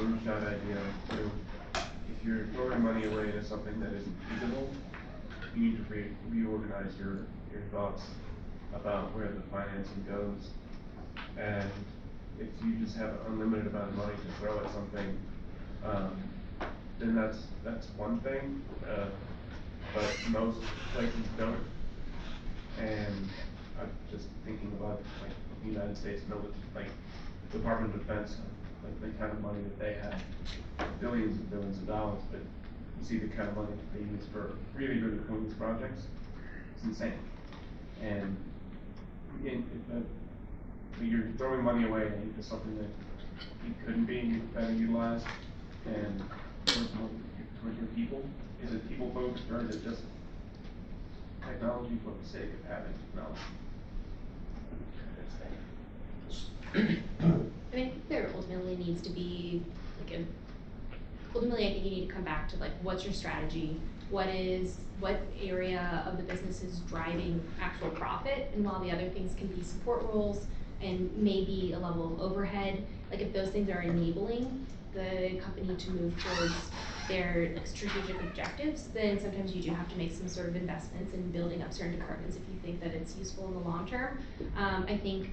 moonshot idea too. If you're throwing money away into something that isn't feasible, you need to reorganize your thoughts about where the financing goes. And if you just have an unlimited amount of money to throw at something, then that's one thing. But most places don't. And I'm just thinking about like the United States military, like Department of Defense, like the kind of money that they have, billions and billions of dollars, but you see the kind of money that they use for really good Queens projects. It's insane. And you're throwing money away into something that it couldn't be better utilized, and towards your people. Is it people focused, or is it just technology for the sake of having technology? I think there ultimately needs to be ultimately I think you need to come back to like, what's your strategy? What area of the business is driving actual profit? And while the other things can be support roles and maybe a level of overhead, like if those things are enabling the company to move towards their like strategic objectives, then sometimes you do have to make some sort of investments in building up certain departments if you think that it's useful in the long term. I think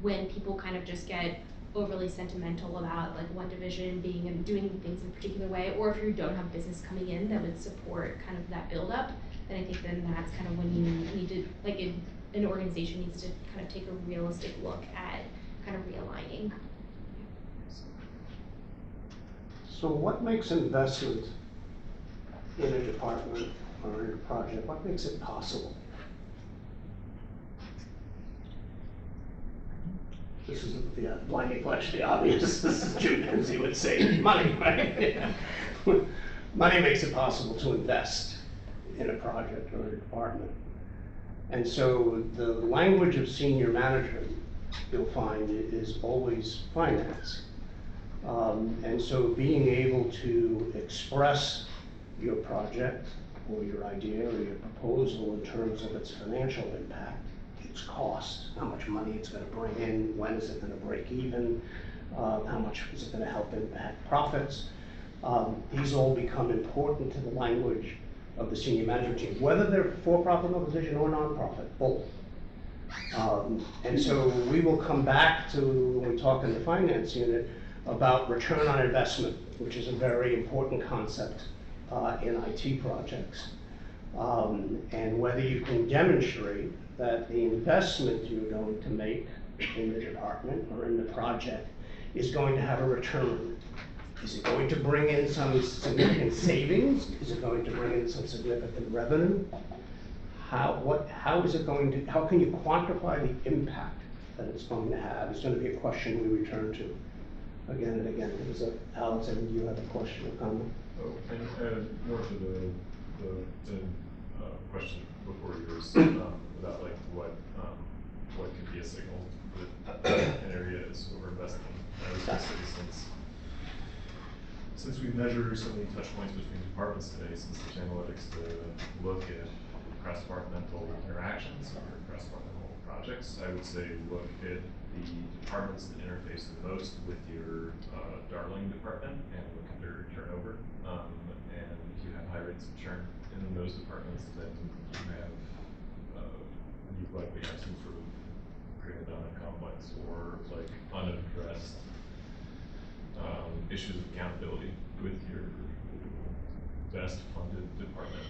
when people kind of just get overly sentimental about like one division being and doing things in a particular way, or if you don't have business coming in that would support kind of that build up, then I think then that's kind of when you need to, like an organization needs to kind of take a realistic look at kind of realigning. So what makes investment in a department or in a project, what makes it possible? This is the blinding flash, the obvious. This is Jim Lindsay would say, money, right? Money makes it possible to invest in a project or a department. And so the language of senior management, you'll find, is always finance. And so being able to express your project or your idea or your proposal in terms of its financial impact, its cost, how much money it's going to bring in, when is it going to break even, how much is it going to help impact profits, These all become important to the language of the senior management team, whether they're for-profit organization or nonprofit, both. And so we will come back to, when we talk in the finance unit, about return on investment, which is a very important concept in IT projects. And whether you can demonstrate that the investment you're going to make in the department or in the project is going to have a return. Is it going to bring in some significant savings? Is it going to bring in some significant revenue? How is it going to, how can you quantify the impact that it's going to have? It's going to be a question we return to again and again. Alex, do you have a question or comment? Oh, and more to the question before yours, about like what could be a signal that an area is over-investing. I was gonna say, since we measure so many touch points between departments today, since there's analytics to look at cross-departmental interactions or cross-departmental projects, I would say look at the departments that interface the most with your darling department and look at their turnover. And if you have high rates of churn in those departments, then you likely have some sort of great amount of complex or like unaddressed issues of accountability with your best funded department,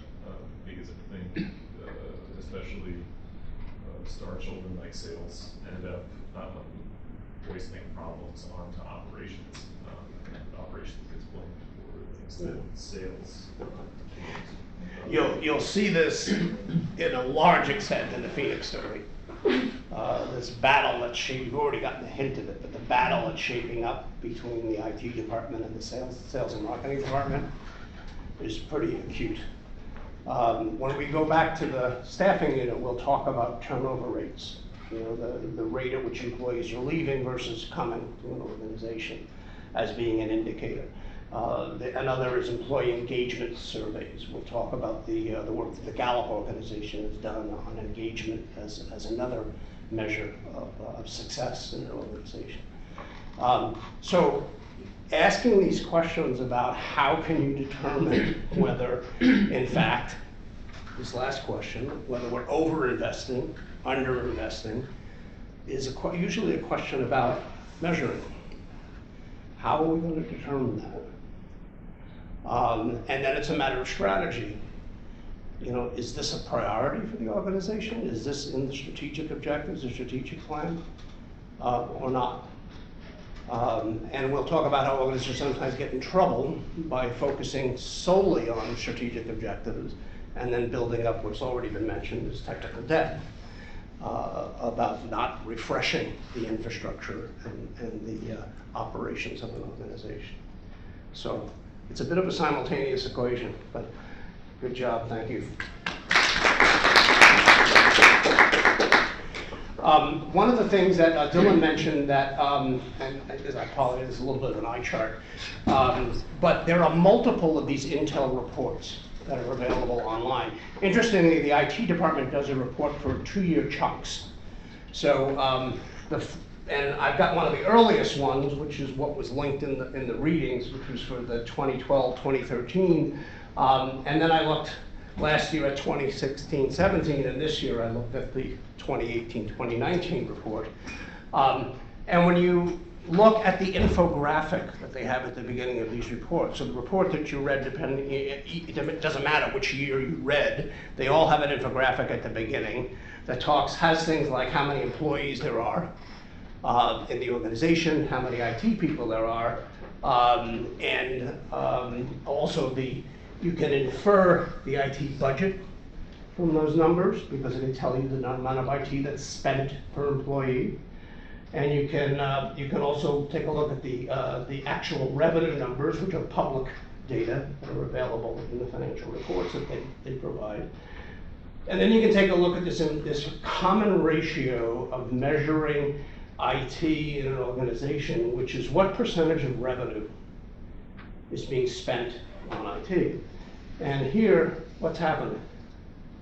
because I think especially star children like sales end up wasting problems onto operations, and operations gets blamed for things that sales. You'll see this in a large extent in the Phoenix story. This battle that's shaping, you've already gotten a hint of it, but the battle that's shaping up between the IT department and the sales and marketing department is pretty acute. When we go back to the staffing unit, we'll talk about turnover rates. You know, the rate at which employees are leaving versus coming to an organization as being an indicator. Another is employee engagement surveys. We'll talk about the work that the Gallup organization has done on engagement as another measure of success in an organization. So asking these questions about how can you determine whether, in fact, this last question, whether we're over-investing, under-investing, is usually a question about measuring. How are we going to determine that? And then it's a matter of strategy. You know, is this a priority for the organization? Is this in the strategic objectives, the strategic plan, or not? And we'll talk about how organizations sometimes get in trouble by focusing solely on strategic objectives and then building up what's already been mentioned as technical debt, about not refreshing the infrastructure and the operations of an organization. So it's a bit of a simultaneous equation, but good job, thank you. One of the things that Dylan mentioned that, and I apologize, it's a little bit of an eye chart, but there are multiple of these Intel reports that are available online. Interestingly, the IT department does a report for 2-year chunks. So, and I've got one of the earliest ones, which is what was linked in the readings, which was for the 2012, 2013. And then I looked last year at 2016, 17, and this year I looked at the 2018, 2019 report. And when you look at the infographic that they have at the beginning of these reports, so the report that you read, it doesn't matter which year you read, they all have an infographic at the beginning that has things like how many employees there are in the organization, how many IT people there are, and also you can infer the IT budget from those numbers because it can tell you the amount of IT that's spent per employee. And you can also take a look at the actual revenue numbers, which are public data that are available in the financial reports that they provide. And then you can take a look at this common ratio of measuring IT in an organization, which is what percentage of revenue is being spent on IT. And here, what's happening?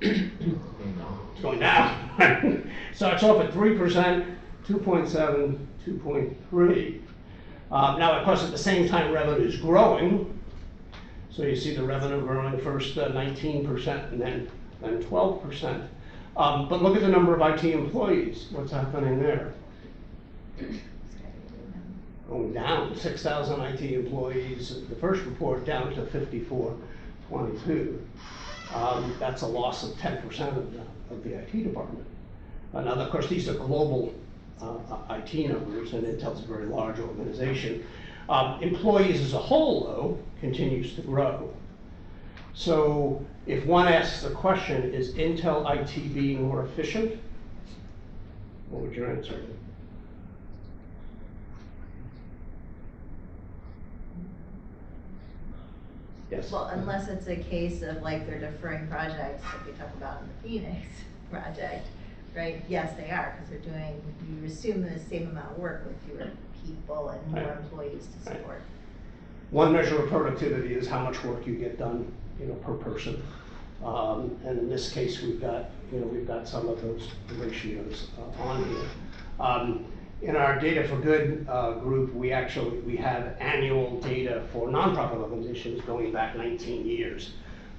It's going down. Starts off at 3%, 2.7, 2.3. Now, of course, at the same time, revenue is growing, So you see the revenue growing first 19% and then 12%. But look at the number of IT employees. What's happening there? Going down, 6,000 IT employees. The first report down to 5422. That's a loss of 10% of the IT department. Now, of course, these are global IT numbers, and Intel's a very large organization. Employees as a whole, though, continues to grow. So if one asks the question, is Intel IT being more efficient? What would your answer be? Yes? Well, unless it's a case of like they're deferring projects, like we talk about in the Phoenix project, right? Yes, they are, because they're doing, you assume the same amount of work with fewer people and more Right. employees to Right. support. One measure of productivity is how much work you get done, per person. And in this case, we've got some of those ratios on here. In our Data for Good group, we have annual data for nonprofit organizations going back 19 years.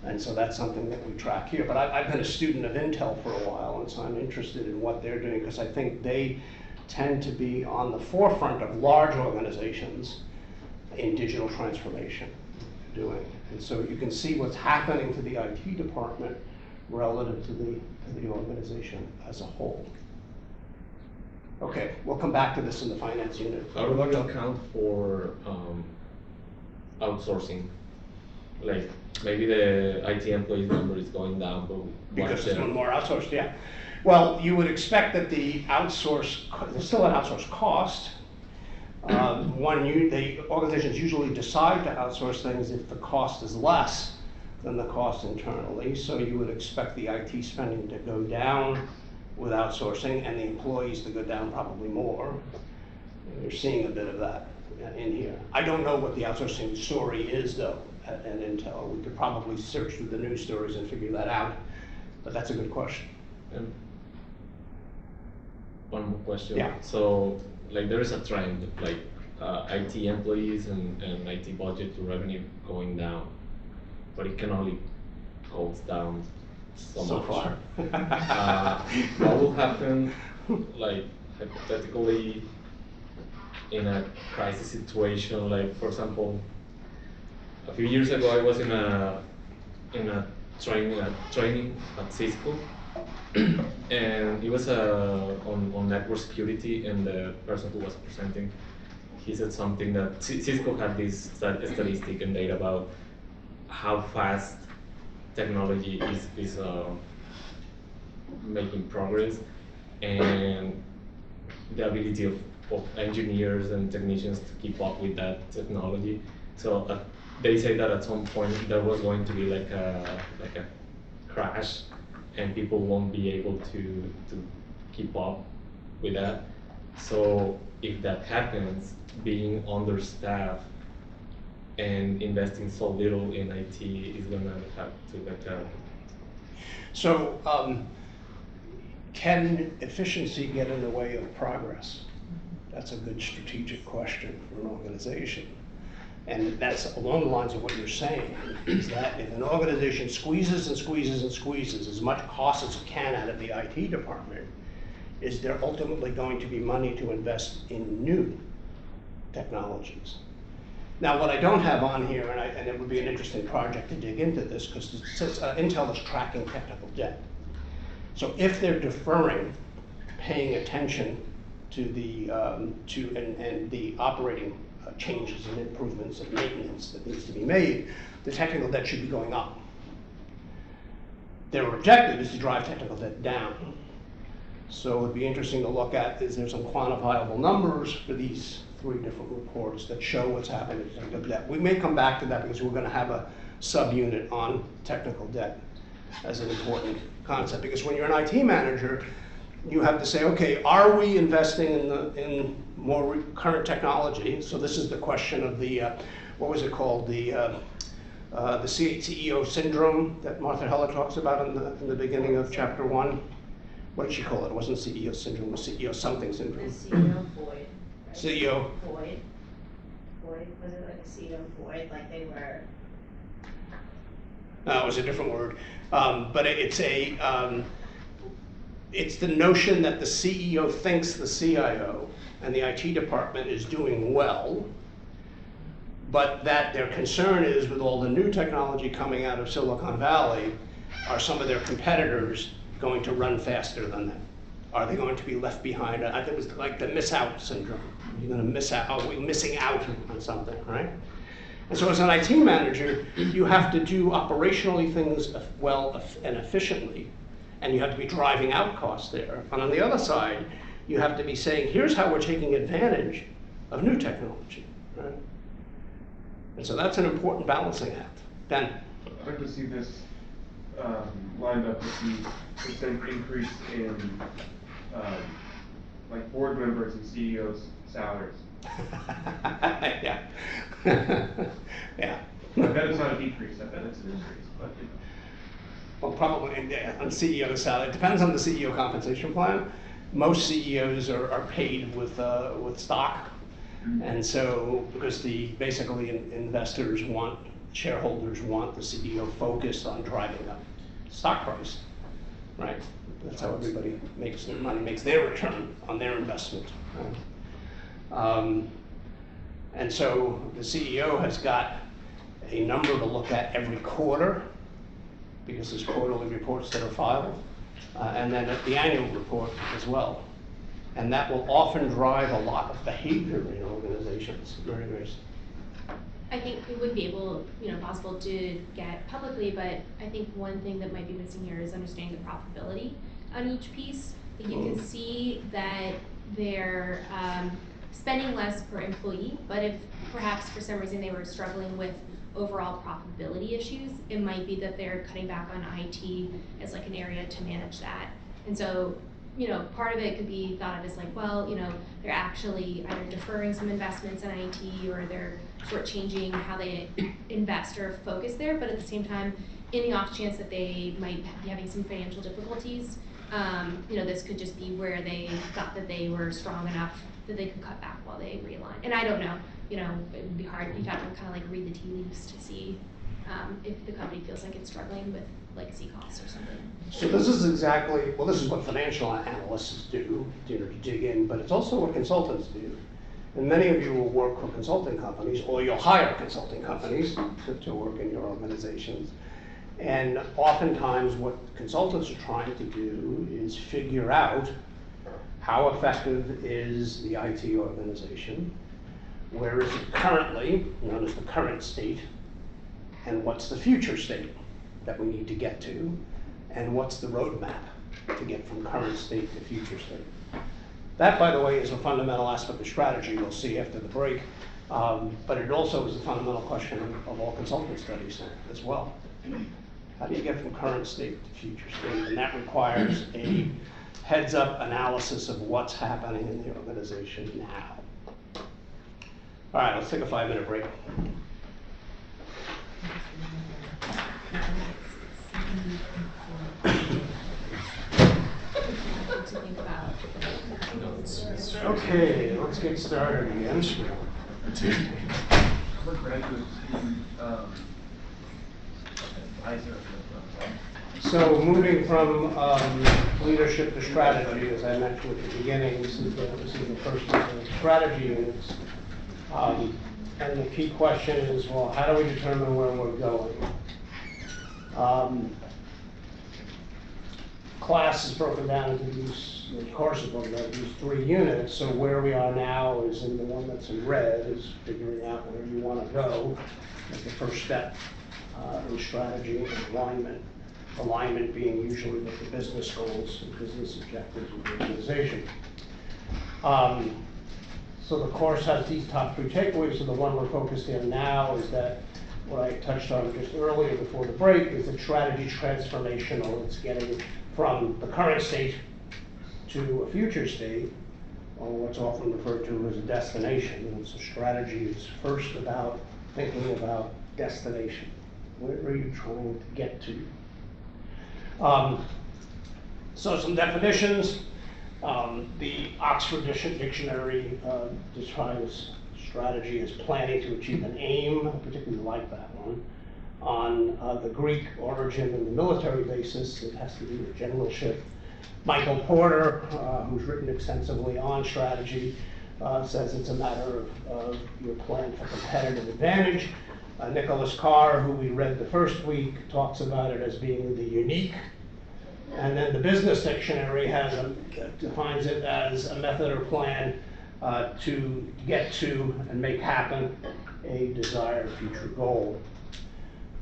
And so that's something that we track here. But I've been a student of Intel for a while, and so I'm interested in what they're doing, because I think they tend to be on the forefront of large organizations in digital transformation doing. And so you can see what's happening to the IT department relative to the organization as a whole. Okay, we'll come back to this in the finance unit. How do you account for outsourcing? Like maybe the IT employees number is going down, but Because there's one more outsourced, yeah. Well, you would expect that there's still an outsourced cost. The organizations usually decide to outsource things if the cost is less than the cost internally. So you would expect the IT spending to go down with outsourcing and the employees to go down probably more. And you're seeing a bit of that in here. I don't know what the outsourcing story is though at Intel. We could probably search through the news stories and figure that out, but that's a good question. One more question. Yeah. So, like, there is a trend, like, IT employees and IT budget to revenue going down, but it can only go down so much. Far. What will happen, like, hypothetically, in a crisis situation? Like, for example, a few years ago, I was in a training at Cisco. And it was on network security, and the person who was presenting, he said something that Cisco had this statistic and data about how fast technology is making progress, and the ability of engineers and technicians to keep up with that technology. So they say that at some point there was going to be like a crash, and people won't be able to keep up with that. So if that happens, being understaffed and investing so little in IT is gonna have to So, can efficiency get in the way of progress? That's a good strategic question for an organization. And that's along the lines of what you're saying, is that if an organization squeezes and squeezes and squeezes as much cost as it can out of the IT department, is there ultimately going to be money to invest in new technologies? Now, what I don't have on here, and it would be an interesting project to dig into this, because Intel is tracking technical debt. So if they're deferring paying attention to the operating changes and improvements and maintenance that needs to be made, the technical debt should be going up. Their objective is to drive technical debt down. So it'd be interesting to look at, is there some quantifiable numbers for these 3 different reports that show what's happening to technical debt. We may come back to that because we're going to have a subunit on technical debt as an important concept. Because when you're an IT manager, you have to say, okay, are we investing in more current technology? So this is the question of the, what was it called? The CEO syndrome that Martha Heller talks about in the beginning of chapter 1. What did she call it? It wasn't CEO syndrome, it was CEO something syndrome. The CEO void. Right? CEO. Void, was it like a CEO void, like they were No, it was a different word. But it's the notion that the CEO thinks the CIO and the IT department is doing well, but that their concern is with all the new technology coming out of Silicon Valley, are some of their competitors going to run faster than them? Are they going to be left behind? I think it was like the miss out syndrome. You're going to miss out, are we missing out on something, right? And so as an IT manager, you have to do operationally things well and efficiently, and you have to be driving out costs there. And on the other side, you have to be saying, here's how we're taking advantage of new technology, right? And so that's an important balancing act. Ben? I'd like to see this lined up with the percent increase in like board members and CEOs' salaries. Yeah. Yeah. I bet it's not a decrease, I bet it's an increase, but you know. Well, probably, yeah, on CEO salary, it depends on the CEO compensation plan. Most CEOs are paid with stock. And so, because basically investors want, shareholders want the CEO focused on driving up stock price, right? That's how everybody makes their money, makes their return on their investment. Right? And so the CEO has got a number to look at every quarter, because there's quarterly reports that are filed, and then at the annual report as well. And that will often drive a lot of behavior in organizations. Very, very. I think it would be possible to get publicly, but I think one thing that might be missing here is understanding the profitability on each piece. That you can see that they're spending less per employee, but if perhaps for some reason they were struggling with overall profitability issues, it might be that they're cutting back on IT as like an area to manage that. And so, part of it could be thought of as like, well, they're actually either deferring some investments in IT or they're shortchanging how they invest or focus there. But at the same time, in the off chance that they might be having some financial difficulties, this could just be where they thought that they were strong enough that they could cut back while they realign. And I don't know, it would be hard. You'd have to kind of like read the tea leaves to see if the company feels like it's struggling with legacy costs or something. So this is this is what financial analysts do, to dig in, but it's also what consultants do. And many of you will work for consulting companies, or you'll hire consulting companies to work in your organizations. And oftentimes what consultants are trying to do is figure out how effective is the IT organization, where is it currently, known as the current state, and what's the future state that we need to get to, and what's the roadmap to get from current state to future state. That, by the way, is a fundamental aspect of strategy we'll see after the break, but it also is a fundamental question of all consultant studies as well. How do you get from current state to future state? And that requires a heads-up analysis of what's happening in the organization now. All right, let's take a 5-minute break. Okay, let's get started again. I'm a graduate advisor. So moving from leadership to strategy, as I mentioned at the beginning, this is the first of the strategy units. And the key question is, well, how do we determine where we're going? Class is broken down into these, the course is broken down into these 3 units, so where we are now is in the one that's in red, is figuring out where you want to go as the first step in strategy and alignment. Alignment being usually with the business goals and business objectives of the organization. So the course has these top 3 takeaways, so the one we're focused in now is that what I touched on just earlier before the break is that strategy transformational. It's getting from the current state to a future state, or what's often referred to as a destination. And so strategy is first about thinking about destination. Where are you trying to get to? So some definitions. The Oxford Dictionary describes strategy as planning to achieve an aim. I particularly like that one. on the Greek origin and the military basis. It has to do with generalship. Michael Porter, who's written extensively on strategy, says it's a matter of your plan for competitive advantage. Nicholas Carr, who we read the first week, talks about it as being the unique. And then the Business Dictionary defines it as a method or plan to get to and make happen a desired future goal.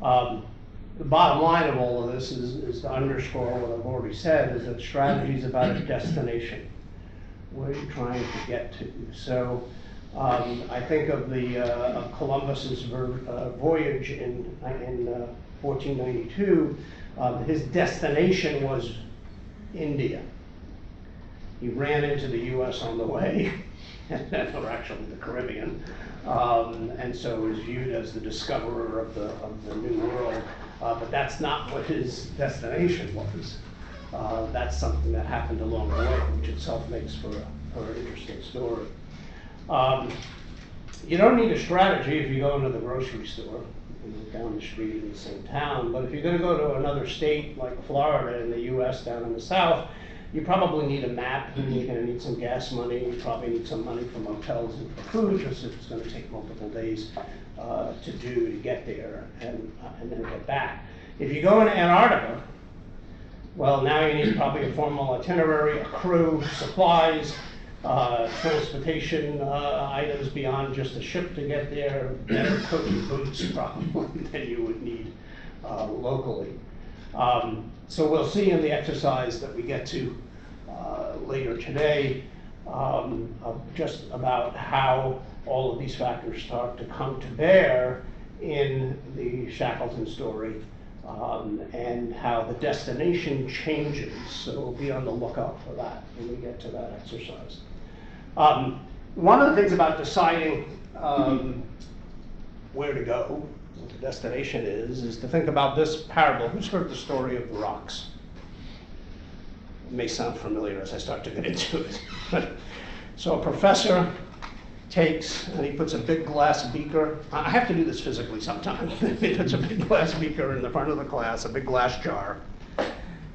The bottom line of all of this is to underscore what I've already said, is that strategy is about a destination. What are you trying to get to? So I think of of Columbus's voyage in 1492. His destination was India. He ran into the U.S. on the way, or actually the Caribbean, and so was viewed as the discoverer of the New World. But that's not what his destination was. That's something that happened along the way, which itself makes for an interesting story. You don't need a strategy if you go into the grocery store, down the street in the same town. But if you're going to go to another state like Florida in the U.S. down in the South, you probably need a map. You're going to need some gas money. You probably need some money for motels and for food, just if it's going to take multiple days to get there and then get back. If you go into Antarctica, well, now you need probably a formal itinerary, a crew, supplies, transportation items beyond just a ship to get there, better coated boots probably than you would need locally. So we'll see in the exercise that we get to later today just about how all of these factors start to come to bear in the Shackleton story, and how the destination changes. So we'll be on the lookout for that when we get to that exercise. One of the things about deciding where to go, what the destination is to think about this parable. Who's heard the story of the rocks? It may sound familiar as I start to get into it. So a professor takes and he puts a big glass beaker. I have to do this physically sometime. He puts a big glass beaker in the front of the class, a big glass jar.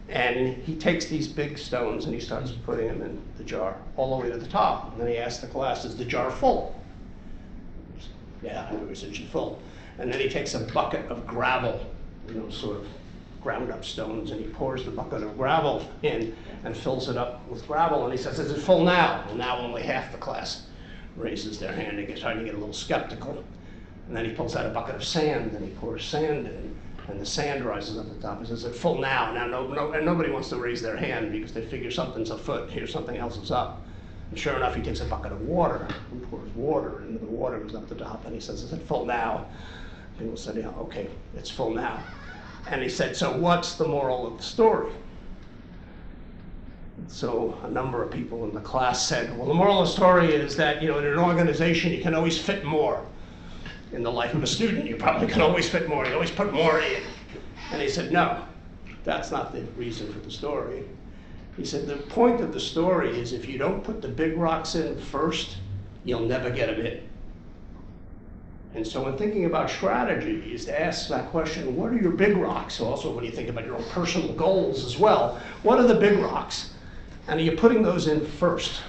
And he takes these big stones and he starts putting them in the jar all the way to the top. And then he asks the class, is the jar full? Yeah, everybody says she's full. And then he takes a bucket of gravel, sort of ground up stones, and he pours the bucket of gravel in and fills it up with gravel. And he says, is it full now? Well, now only half the class raises their hand and starting to get a little skeptical. And then he pulls out a bucket of sand and he pours sand in. And the sand rises up the top. He says, it's full now. Now, and nobody wants to raise their hand because they figure something's afoot. Here, something else is up. And sure enough, he takes a bucket of water and pours water into the water, goes up the top, and he says, is it full now? People said, yeah, okay, it's full now. And he said, so what's the moral of the story? So a number of people in the class said, well, the moral of the story is that, in an organization, you can always fit more. In the life of a student, you probably can always fit more. You always put more in. And he said, no, that's not the reason for the story. He said, the point of the story is if you don't put the big rocks in first, you'll never get them in. And so when thinking about strategy is to ask that question, what are your big rocks? So also when you think about your own personal goals as well, what are the big rocks? And are you putting those in first?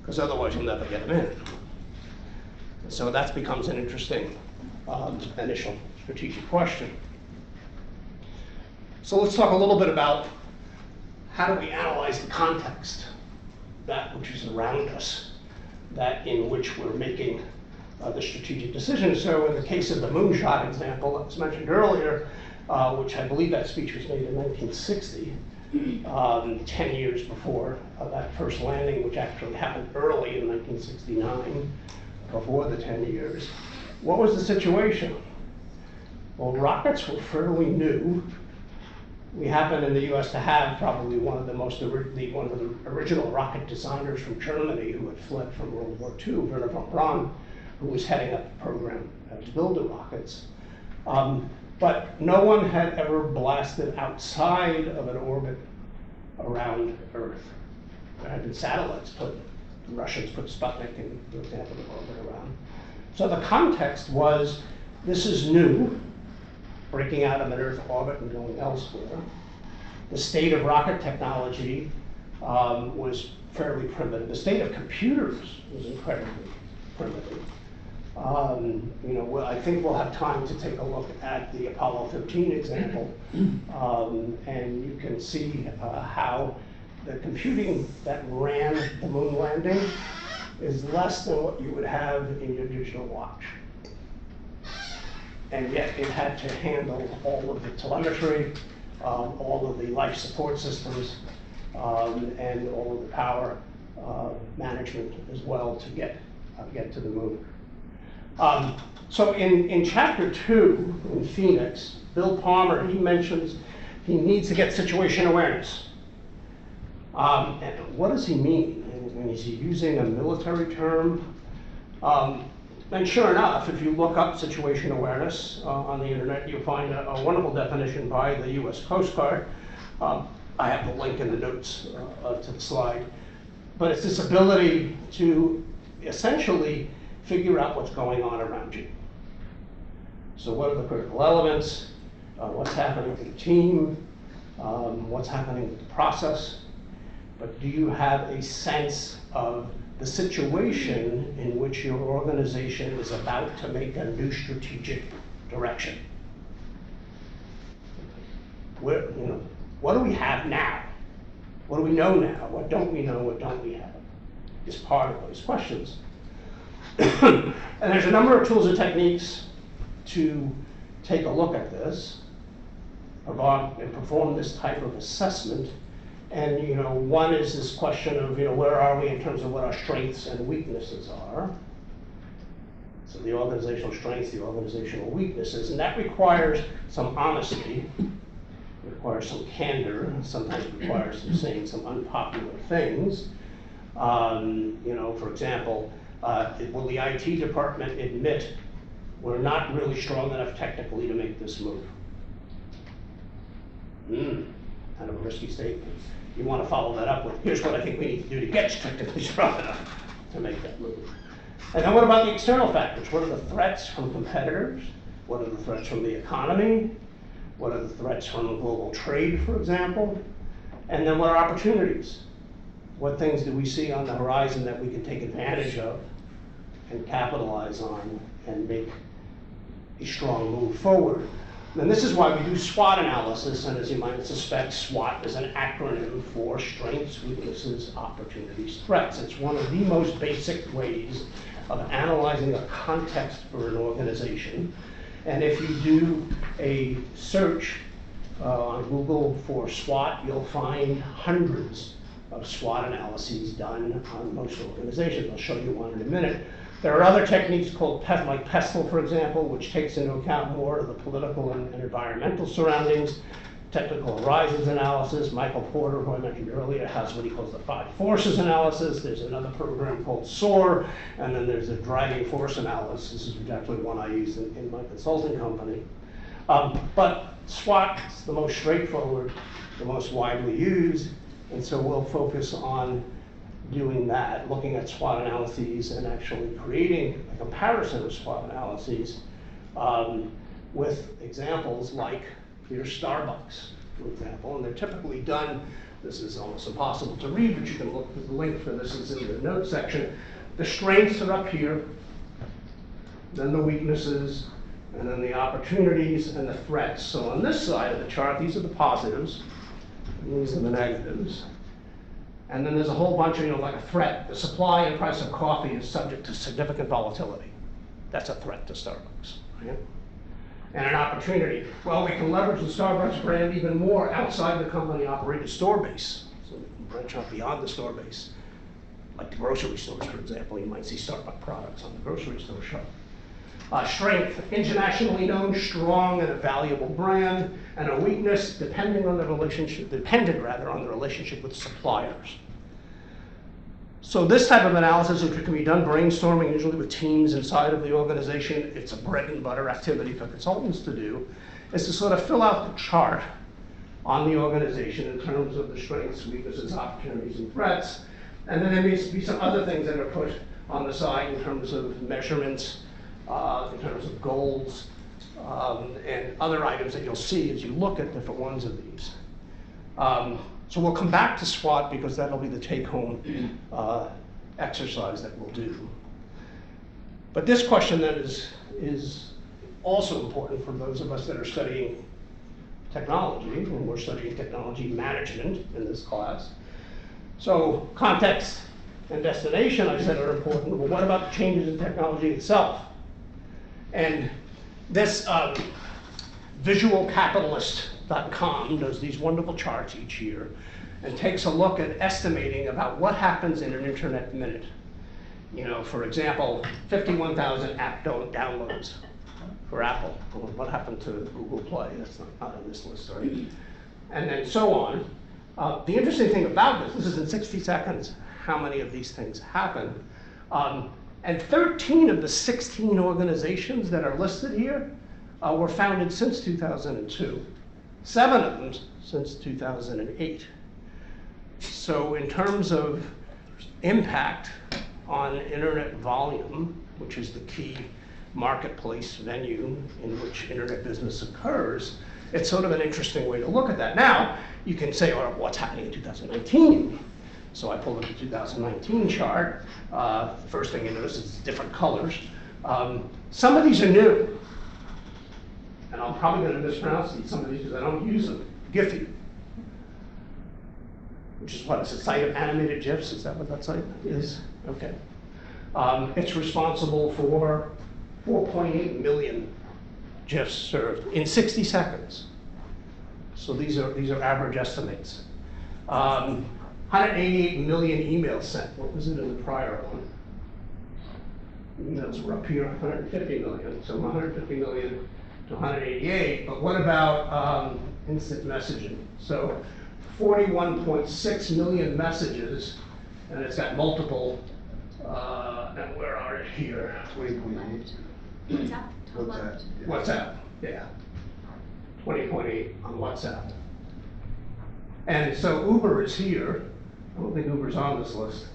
Because otherwise you'll never get them in. So that becomes an interesting initial strategic question. So let's talk a little bit about how do we analyze the context, that which is around us, that in which we're making the strategic decisions. So in the case of the moonshot example that was mentioned earlier, which I believe that speech was made in 1960, 10 years before that first landing, which actually happened early in 1969, before the 10 years. What was the situation? Well, rockets were fairly new. We happen in the US to have probably one of the original rocket designers from Germany who had fled from World War II, Werner von Braun, who was heading up the program to build the rockets. But no one had ever blasted outside of an orbit around Earth. There had been satellites the Russians put Sputnik in, for example, the orbit around. So the context was, this is new, breaking out of an Earth orbit and going elsewhere. The state of rocket technology was fairly primitive. The state of computers was incredibly primitive. You know, I think we'll have time to take a look at the Apollo 15 example, and you can see how the computing that ran the moon landing is less than what you would have in your digital watch. And yet it had to handle all of the telemetry, all of the life support systems, and all of the power management as well to get to the moon. So in chapter 2, in Phoenix, Bill Palmer, he mentions he needs to get situation awareness. And what does he mean? And is he using a military term? And sure enough, if you look up situation awareness on the internet, you'll find a wonderful definition by the US Coast Guard. I have the link in the notes to the slide. But it's this ability to essentially figure out what's going on around you. So what are the critical elements? What's happening to the team? What's happening with the process? But do you have a sense of the situation in which your organization is about to make a new strategic direction? Where, you know, what do we have now? What do we know now? What don't we know? What don't we have? Is part of those questions. And there's a number of tools and techniques to take a look at this, and perform this type of assessment. And you know, one is this question of, you know, where are we in terms of what our strengths and weaknesses are? So the organizational strengths, the organizational weaknesses, and that requires some honesty, requires some candor, sometimes requires some saying some unpopular things. You know, for example, will the IT department admit we're not really strong enough technically to make this move? Kind of a risky statement. You want to follow that up with, here's what I think we need to do to get technically strong enough to make that move. And then what about the external factors? What are the threats from competitors? What are the threats from the economy? What are the threats from global trade, for example? And then what are opportunities? What things do we see on the horizon that we can take advantage of and capitalize on and make a strong move forward? And this is why we do SWOT analysis, and as you might suspect, SWOT is an acronym for strengths, weaknesses, opportunities, threats. It's one of the most basic ways of analyzing a context for an organization. And if you do a search on Google for SWOT, you'll find hundreds of SWOT analyses done on most organizations. I'll show you one in a minute. There are other techniques called like PESTLE, for example, which takes into account more of the political and environmental surroundings. Technical horizons analysis. Michael Porter, who I mentioned earlier, has what he calls the 5 forces analysis. There's another program called SOAR, and then there's the driving force analysis. This is actually one I use in my consulting company. But SWOT is the most straightforward, the most widely used, and so we'll focus on doing that, looking at SWOT analyses and actually creating a comparison of SWOT analyses with examples like here's Starbucks, for example, and they're typically done, this is almost impossible to read, but you can look, the link for this is in the notes section. The strengths are up here, then the weaknesses, and then the opportunities and the threats. So on this side of the chart, these are the positives, and these are the negatives. And then there's a whole bunch of, you know, like a threat. The supply and price of coffee is subject to significant volatility. That's a threat to Starbucks, right? And an opportunity. Well, we can leverage the Starbucks brand even more outside the company-operated store base. So we can branch out beyond the store base. Like the grocery stores, for example, you might see Starbucks products on the grocery store shelf. Strength, internationally known, strong, and a valuable brand. And a weakness, dependent on the relationship with suppliers. So this type of analysis, which can be done brainstorming, usually with teams inside of the organization, it's a bread and butter activity for consultants to do, is to sort of fill out the chart on the organization in terms of the strengths, weaknesses, opportunities, and threats. And then there needs to be some other things that are put on the side in terms of measurements, in terms of goals, and other items that you'll see as you look at different ones of these. So we'll come back to SWOT because that'll be the take-home exercise that we'll do. But this question then is also important for those of us that are studying technology, and we're studying technology management in this class. So context and destination, I said, are important, but what about the changes in technology itself? And this visualcapitalist.com does these wonderful charts each year and takes a look at estimating about what happens in an internet minute. You know, for example, 51,000 app downloads for Apple. Well, what happened to Google Play? That's not on this list, right? And then so on. The interesting thing about this is in 60 seconds, how many of these things happen. And 13 of the 16 organizations that are listed here were founded since 2002. 7 of them since 2008. So in terms of impact on internet volume, which is the key marketplace venue in which internet business occurs, it's sort of an interesting way to look at that. Now, you can say, oh, what's happening in 2019? So I pulled up the 2019 chart. The first thing you notice is different colors. Some of these are new. And I'm probably going to mispronounce some of these because I don't use them. Giphy, which is what? It's a site of animated GIFs. Is that what that site is? Okay. It's responsible for 4.8 million GIFs served in 60 seconds. So these are average estimates. 188 million emails sent. What was it in the prior one? Emails were up here, 150 million. So 150 million to 188. But what about instant messaging? So 41.6 million messages, and it's got multiple. And where are it here? 20.8. WhatsApp, top What's left. that? WhatsApp, yeah. 20.8 on WhatsApp. And so Uber is here. I don't think Uber's on this list.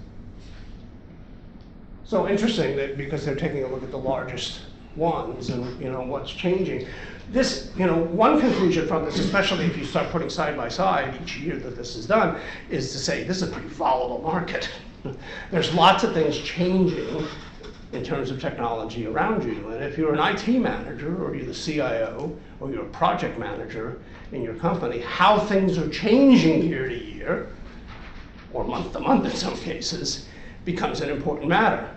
So interesting that because they're taking a look at the largest ones and what's changing. This, one conclusion from this, especially if you start putting side by side each year that this is done, is to say this is a pretty volatile market. There's lots of things changing in terms of technology around you. And if you're an IT manager, or you're the CIO, or you're a project manager in your company, how things are changing year to year, or month to month in some cases, becomes an important matter.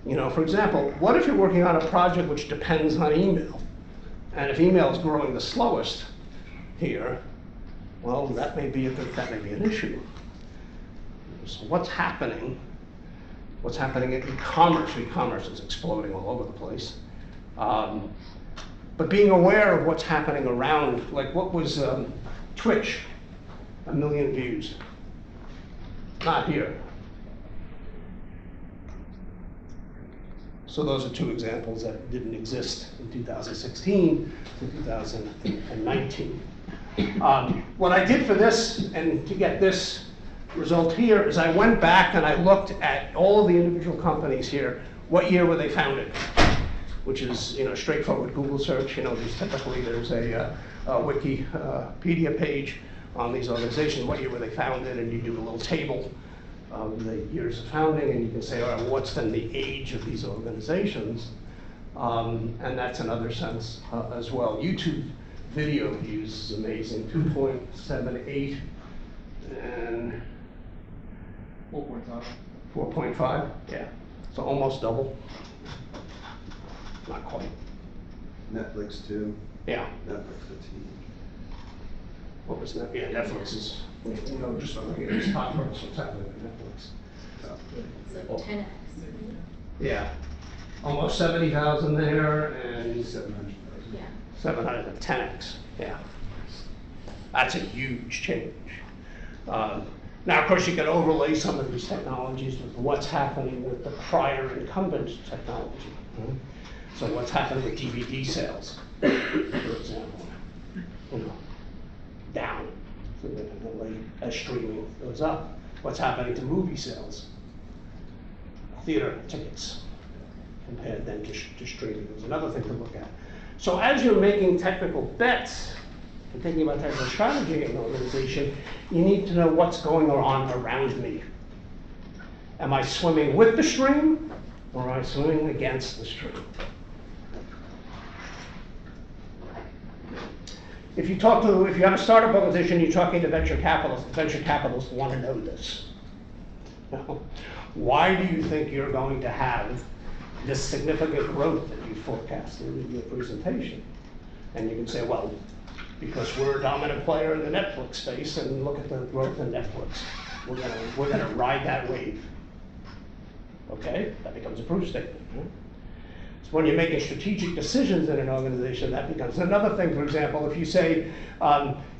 For example, what if you're working on a project which depends on email? And if email is growing the slowest here, well, that may be an issue. So what's happening? What's happening in e-commerce? E-commerce is exploding all over the place. But being aware of what's happening around, like what was Twitch? 1 million views. Not here. So those are two examples that didn't exist in 2016 to 2019. What I did for this, and to get this result here, is I went back and I looked at all of the individual companies here. What year were they founded? Which is, straightforward Google search. Typically there's a Wikipedia page on these organizations. What year were they founded? And you do a little table of the years of founding, and you can say, all right, what's then the age of these organizations? And that's another sense as well. YouTube video views is amazing, 2.78 and 4.5. 4.5, yeah. So almost double. Not quite. Netflix too. Yeah. Netflix 15. What was that? Yeah, Netflix is, just looking at this top row, what's happening with Netflix. It's like 10x. Yeah. Almost 70,000 there and 700,000. Yeah. 700, 10x, yeah. That's a huge change. Now, of course, you can overlay some of these technologies with what's happening with the prior incumbent technology. Right? So what's happening with DVD sales, for example, down significantly as streaming goes up. What's happening to movie sales, theater tickets, compared then to streaming is another thing to look at. So as you're making technical bets and thinking about technical strategy in an organization, you need to know what's going on around me. Am I swimming with the stream, or am I swimming against the stream? If you have a startup organization, you're talking to venture capitalists want to know this. Why do you think you're going to have this significant growth that you forecasted in your presentation? And you can say, well, because we're a dominant player in the Netflix space, and look at the growth in Netflix. We're gonna ride that wave. Okay, that becomes a proof statement. Right? So when you're making strategic decisions in an organization, that becomes another thing. For example, if you say,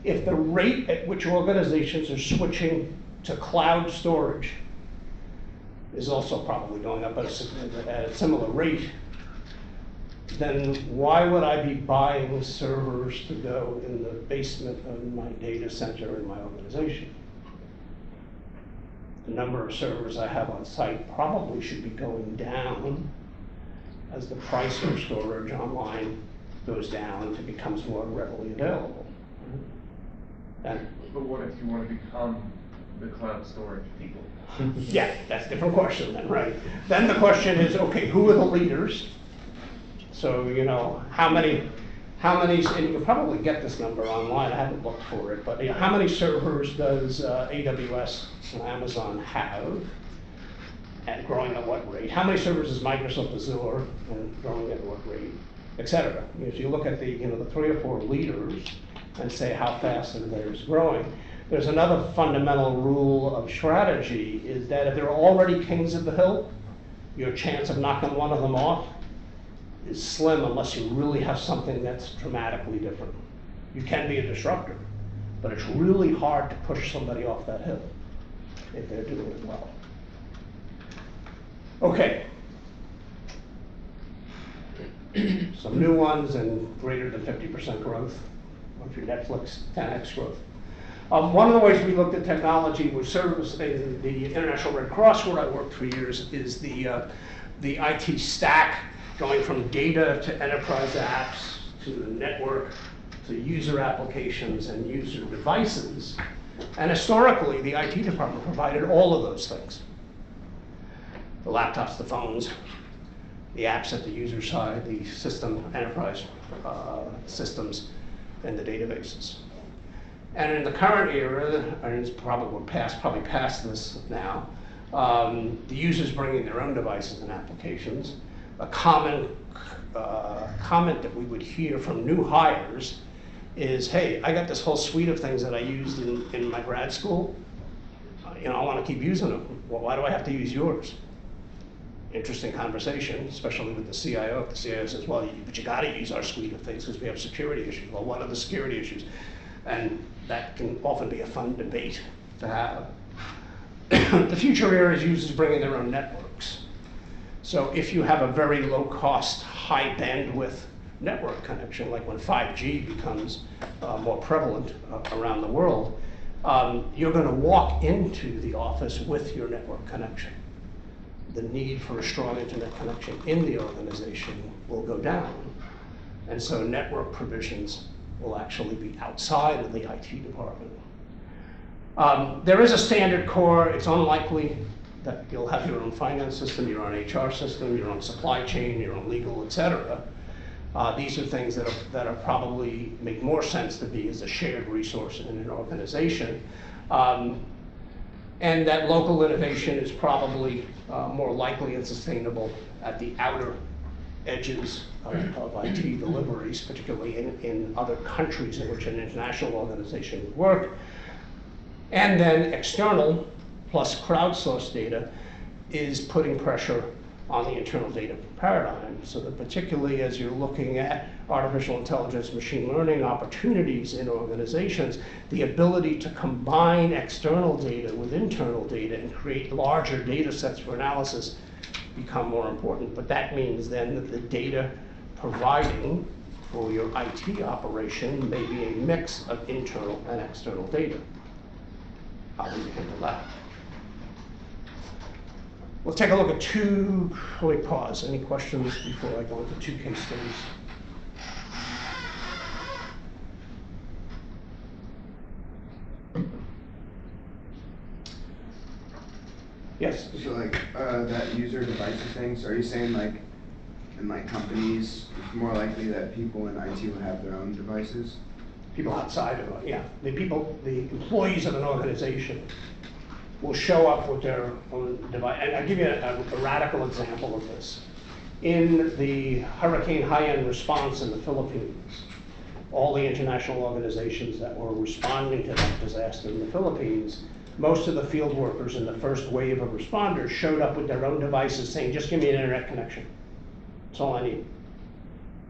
if the rate at which organizations are switching to cloud storage is also probably going up at a similar rate, then why would I be buying servers to go in the basement of my data center in my organization? The number of servers I have on site probably should be going down as the price for storage online goes down and it becomes more readily available. And But what if you want to become the cloud storage people? yeah, that's a different question then, right? Then the question is, okay, who are the leaders? So, you know, how many, and you can probably get this number online, I haven't looked for it, but you know, how many servers does AWS and Amazon have, and growing at what rate? How many servers is Microsoft Azure, and growing at what rate, et cetera? If you look at the, you know, the 3 or 4 leaders and say how fast are theirs growing, there's another fundamental rule of strategy is that if they're already kings of the hill, your chance of knocking one of them off is slim unless you really have something that's dramatically different. You can be a disruptor, but it's really hard to push somebody off that hill if they're doing it well. Okay. Some new ones and greater than 50% growth. Or for Netflix, 10x growth. One of the ways we looked at technology was service in the International Red Cross, where I worked for years, is the IT stack, going from data to enterprise apps to the network to user applications and user devices. And historically, the IT department provided all of those things. The laptops, the phones, the apps at the user side, the system, enterprise systems, and the databases. And in the current era, and it's probably past this now, the users bringing their own devices and applications. A common comment that we would hear from new hires is, hey, I got this whole suite of things that I used in my grad school. You know, I want to keep using them. Well, why do I have to use yours? Interesting conversation, especially with the CIO. The CIO says, well, but you got to use our suite of things because we have security issues. Well, what are the security issues? And that can often be a fun debate to have. The future era is users bringing their own networks. So if you have a very low cost, high bandwidth network connection, like when 5G becomes more prevalent around the world, you're going to walk into the office with your network connection. The need for a strong internet connection in the organization will go down. And so network provisions will actually be outside of the IT department. There is a standard core. It's unlikely that you'll have your own finance system, your own HR system, your own supply chain, your own legal, et cetera. These are things that are probably make more sense to be as a shared resource in an organization. And that local innovation is probably more likely and sustainable at the outer edges of IT deliveries, particularly in other countries in which an international organization would work. And then external plus crowdsourced data is putting pressure on the internal data paradigm, so that particularly as you're looking at artificial intelligence, machine learning opportunities in organizations, the ability to combine external data with internal data and create larger data sets for analysis become more important. But that means then that the data providing for your IT operation may be a mix of internal and external data. How do you handle that? Let's take a look at let me pause. Any questions before I go into 2 case studies? Yes? So like, that user devices thing, so are you saying like, in like companies, it's more likely that people in IT will have their own devices? People outside of it, yeah. The employees of an organization will show up with their own device. And I'll give you a radical example of this. In the hurricane high-end response in the Philippines, all the international organizations that were responding to that disaster in the Philippines, most of the field workers in the first wave of responders showed up with their own devices saying, just give me an internet connection. That's all I need.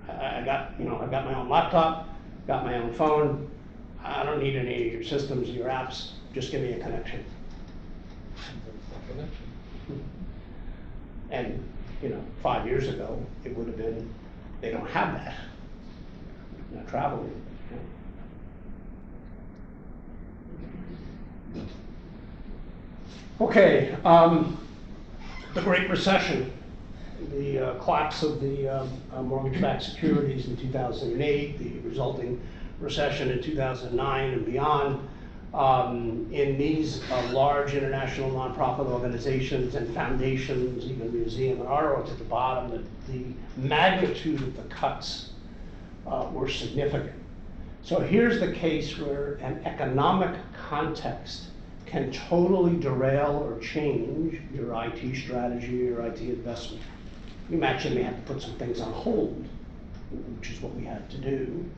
I got my own laptop, got my own phone. I don't need any of your systems, your apps. Just give me a connection. And 5 years ago, it would have been, they don't have that. Not traveling. Okay, the Great Recession, the collapse of the mortgage-backed securities in 2008, the resulting recession in 2009 and beyond. In these large international nonprofit organizations and foundations, even museum and art at the bottom, the magnitude of the cuts were significant. So here's the case where an economic context can totally derail or change your IT strategy or IT investment. You actually may have to put some things on hold, which is what we had to do.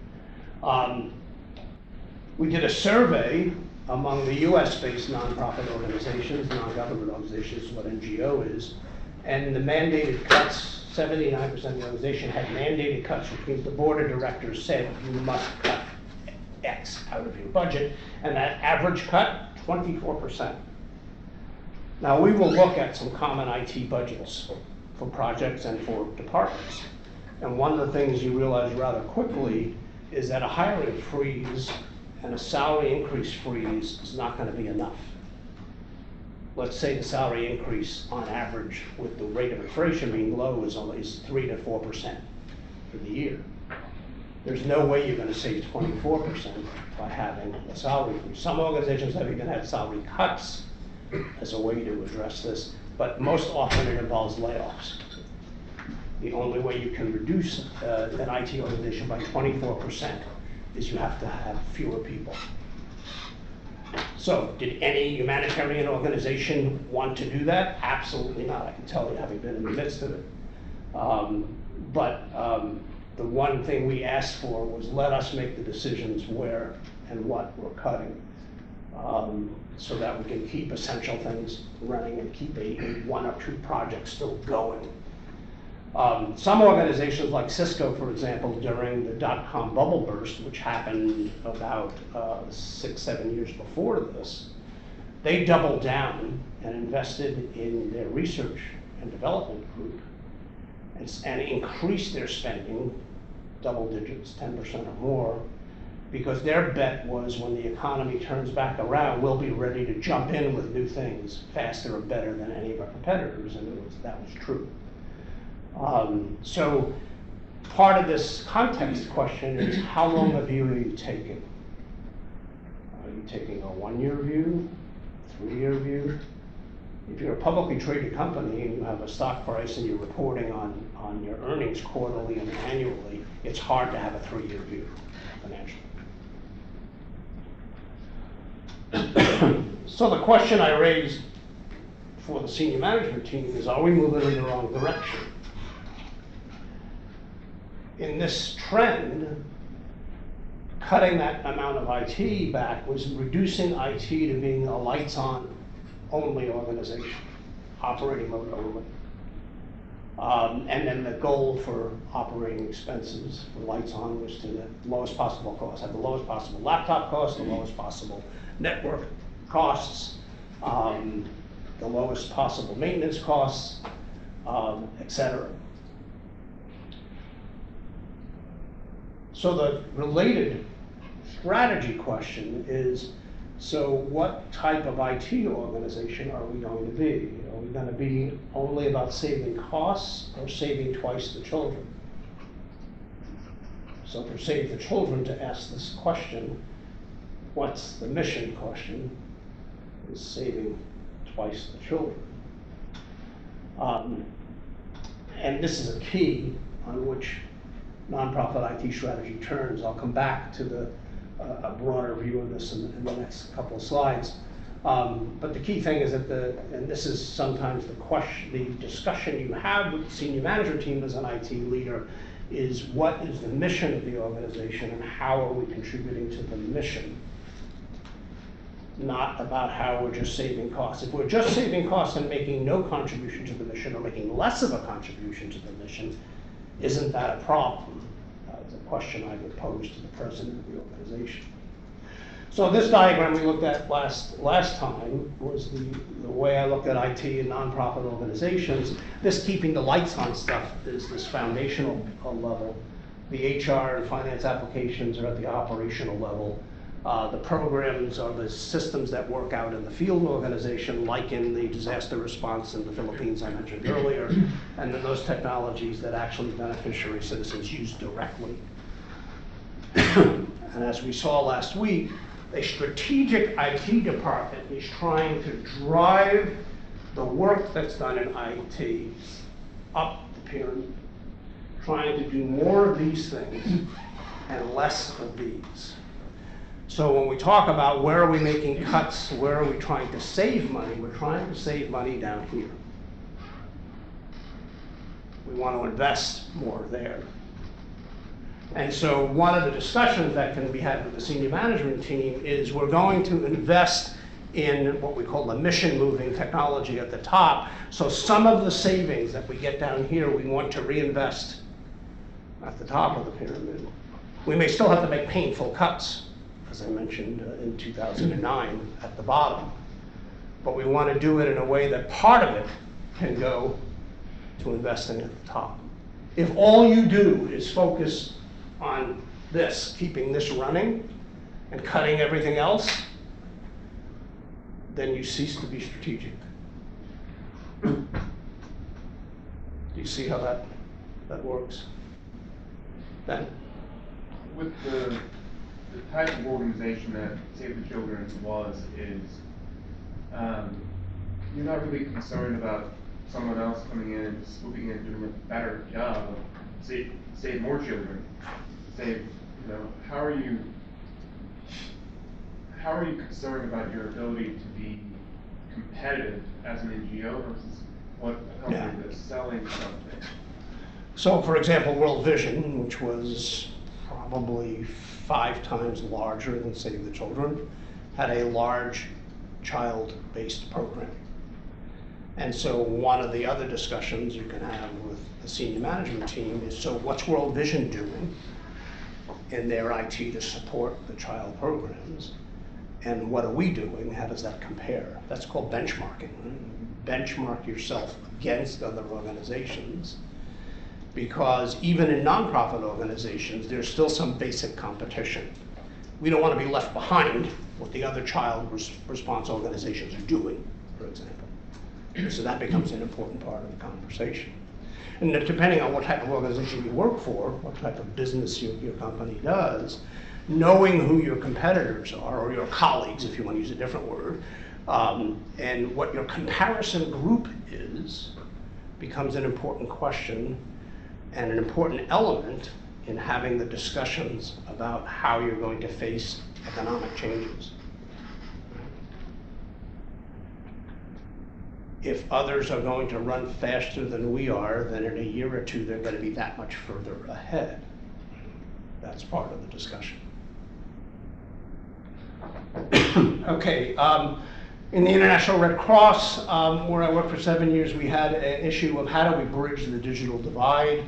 We did a survey among the US-based nonprofit organizations, non-government organizations, what NGO is, and the mandated cuts, 79% of the organization had mandated cuts, which means the board of directors said you must cut X out of your budget, and that average cut, 24%. Now we will look at some common IT budgets for projects and for departments. And one of the things you realize rather quickly is that a hiring freeze and a salary increase freeze is not going to be enough. Let's say the salary increase on average with the rate of inflation being low is 3 to 4% for the year. There's no way you're going to save 24% by having a salary increase. Some organizations have even had salary cuts as a way to address this, but most often it involves layoffs. The only way you can reduce an IT organization by 24% is you have to have fewer people. So did any humanitarian organization want to do that? Absolutely not. I can tell you, having been in the midst of it. The one thing we asked for was let us make the decisions where and what we're cutting, so that we can keep essential things running and keep a one or two projects still going. Some organizations like Cisco, for example, during the dot-com bubble burst, which happened about 6-7 years before this, they doubled down and invested in their research and development group and increased their spending double digits, 10% or more, because their bet was when the economy turns back around, we'll be ready to jump in with new things faster and better than any of our competitors, and that was true. So part of this context question is how long a view are you taking? Are you taking a 1-year view, 3-year view? If you're a publicly traded company and you have a stock price and you're reporting on your earnings quarterly and annually, it's hard to have a 3-year view financially. So the question I raised for the senior management team is, are we moving in the wrong direction? In this trend, cutting that amount of IT back was reducing IT to being a lights-on only organization, operating mode only. And then the goal for operating expenses for lights-on was to the lowest possible cost, have the lowest possible laptop cost, the lowest possible network costs, the lowest possible maintenance costs, et cetera. So the related strategy question is, so what type of IT organization are we going to be? Are we going to be only about saving costs or saving twice the children? So for Save the Children to ask this question, what's the mission question, is saving twice the children. And this is a key on which nonprofit IT strategy turns. I'll come back to a broader view of this in the next couple of slides. But the key thing is that and this is sometimes the discussion you have with the senior management team as an IT leader, is what is the mission of the organization and how are we contributing to the mission? Not about how we're just saving costs. If we're just saving costs and making no contribution to the mission or making less of a contribution to the mission, isn't that a problem? That's a question I would pose to the president of the organization. So this diagram we looked at last time was the way I looked at IT in nonprofit organizations. This keeping the lights on stuff is this foundational level. The HR and finance applications are at the operational level. The programs are the systems that work out in the field organization, like in the disaster response in the Philippines I mentioned earlier, and then those technologies that actually beneficiary citizens use directly. And as we saw last week, a strategic IT department is trying to drive the work that's done in IT up the pyramid, trying to do more of these things and less of these. So when we talk about where are we making cuts, where are we trying to save money, we're trying to save money down here. We want to invest more there. And so one of the discussions that can be had with the senior management team is we're going to invest in what we call the mission moving technology at the top. So some of the savings that we get down here, we want to reinvest at the top of the pyramid. We may still have to make painful cuts, as I mentioned in 2009 at the bottom. But we want to do it in a way that part of it can go to investing at the top. If all you do is focus on this, keeping this running and cutting everything else, then you cease to be strategic. Do you see how that works? Ben? With the type of organization that Save the Children is, you're not really concerned about someone else coming in and swooping in and doing a better job of save more children. How are you concerned about your ability to be competitive as an NGO versus what a company that's selling something? So for example, World Vision, which was probably 5 times larger than Save the Children, had a large child-based program. And so one of the other discussions you can have with the senior management team is, so what's World Vision doing in their IT to support the child programs? And what are we doing? How does that compare? That's called benchmarking. Right? Benchmark yourself against other organizations, because even in nonprofit organizations, there's still some basic competition. We don't want to be left behind what the other child response organizations are doing, for example. So that becomes an important part of the conversation. And depending on what type of organization you work for, what type of business your company does, knowing who your competitors are, or your colleagues, if you want to use a different word, and what your comparison group is, becomes an important question and an important element in having the discussions about how you're going to face economic changes. If others are going to run faster than we are, then in a year or two, they're going to be that much further ahead. That's part of the discussion. Okay, in the International Red Cross, where I worked for 7 years, we had an issue of how do we bridge the digital divide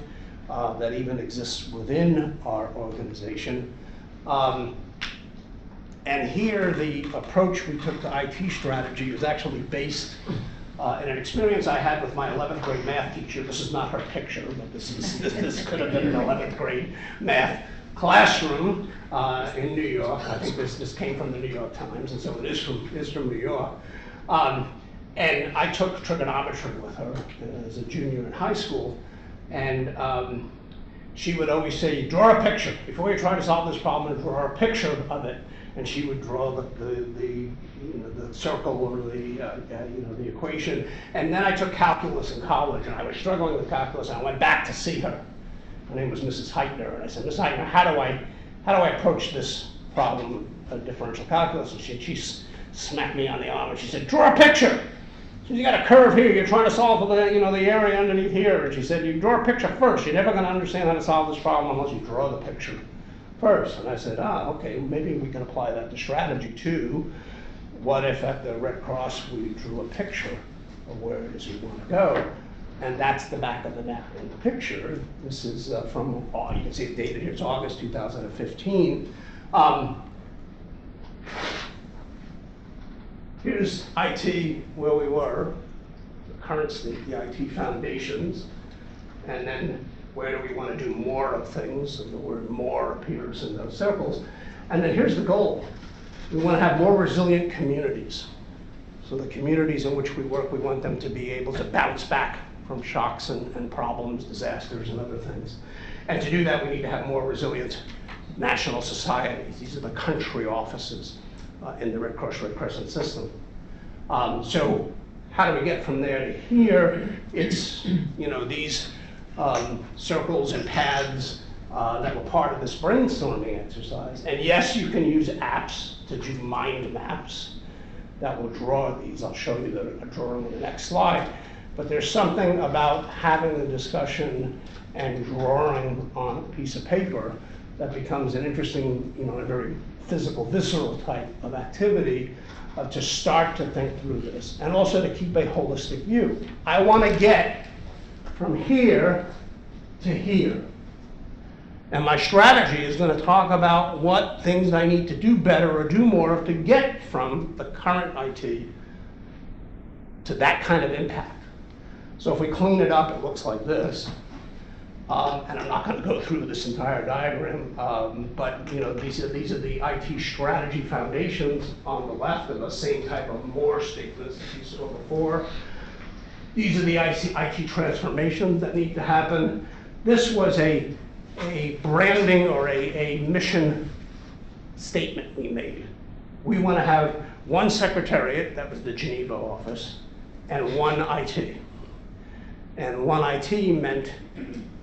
that even exists within our organization. And here, the approach we took to IT strategy was actually based in an experience I had with my 11th grade math teacher. This is not her picture, but this could have been an 11th grade math classroom in New York. I think this came from the New York Times, and so it is from New York. And I took trigonometry with her as a junior in high school, and she would always say, draw a picture. Before you try to solve this problem, draw a picture of it, and she would draw the circle or the equation. And then I took calculus in college, and I was struggling with calculus, and I went back to see her. Her name was Mrs. Heitner, and I said, Mrs. Heitner, how do I approach this problem of differential calculus? And she smacked me on the arm, and she said, draw a picture. She said, you got a curve here, you're trying to solve for the area underneath here. And she said, you draw a picture first. You're never going to understand how to solve this problem unless you draw the picture first. And I said, okay, maybe we can apply that to strategy too. What if at the Red Cross we drew a picture of where it is we want to go? And that's the back of the napkin picture. This is from, you can see it dated here, it's August 2015. Here's IT where we were, the current state, the IT foundations, and then where do we want to do more of things, and the word more appears in those circles. And then here's the goal. We want to have more resilient communities. So the communities in which we work, we want them to be able to bounce back from shocks and problems, disasters, and other things. And to do that, we need to have more resilient national societies. These are the country offices in the Red Cross Red Crescent system. So how do we get from there to here? It's these circles and paths that were part of this brainstorming exercise. And yes, you can use apps to do mind maps that will draw these. I'll show you a drawing in the next slide. But there's something about having the discussion and drawing on a piece of paper that becomes an interesting, a very physical, visceral type of activity to start to think through this, and also to keep a holistic view. I want to get from here to here. And my strategy is going to talk about what things I need to do better or do more of to get from the current IT to that kind of impact. So if we clean it up, it looks like this. And I'm not going to go through this entire diagram, but these are the IT strategy foundations on the left, and the same type of more statements that you saw before. These are the IT transformations that need to happen. This was a branding or a mission statement we made. We want to have one secretariat, that was the Geneva office, and one IT. And one IT meant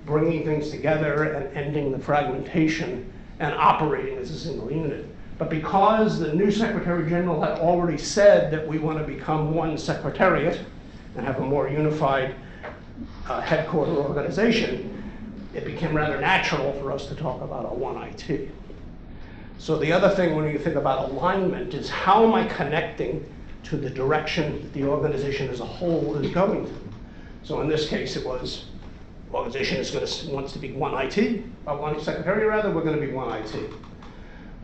bringing things together and ending the fragmentation and operating as a single unit. But because the new Secretary General had already said that we want to become one secretariat and have a more unified headquarter organization, it became rather natural for us to talk about a one IT. So the other thing when you think about alignment is how am I connecting to the direction that the organization as a whole is going to? So in this case, it was organization wants to be one IT, one secretariat rather, we're going to be one IT.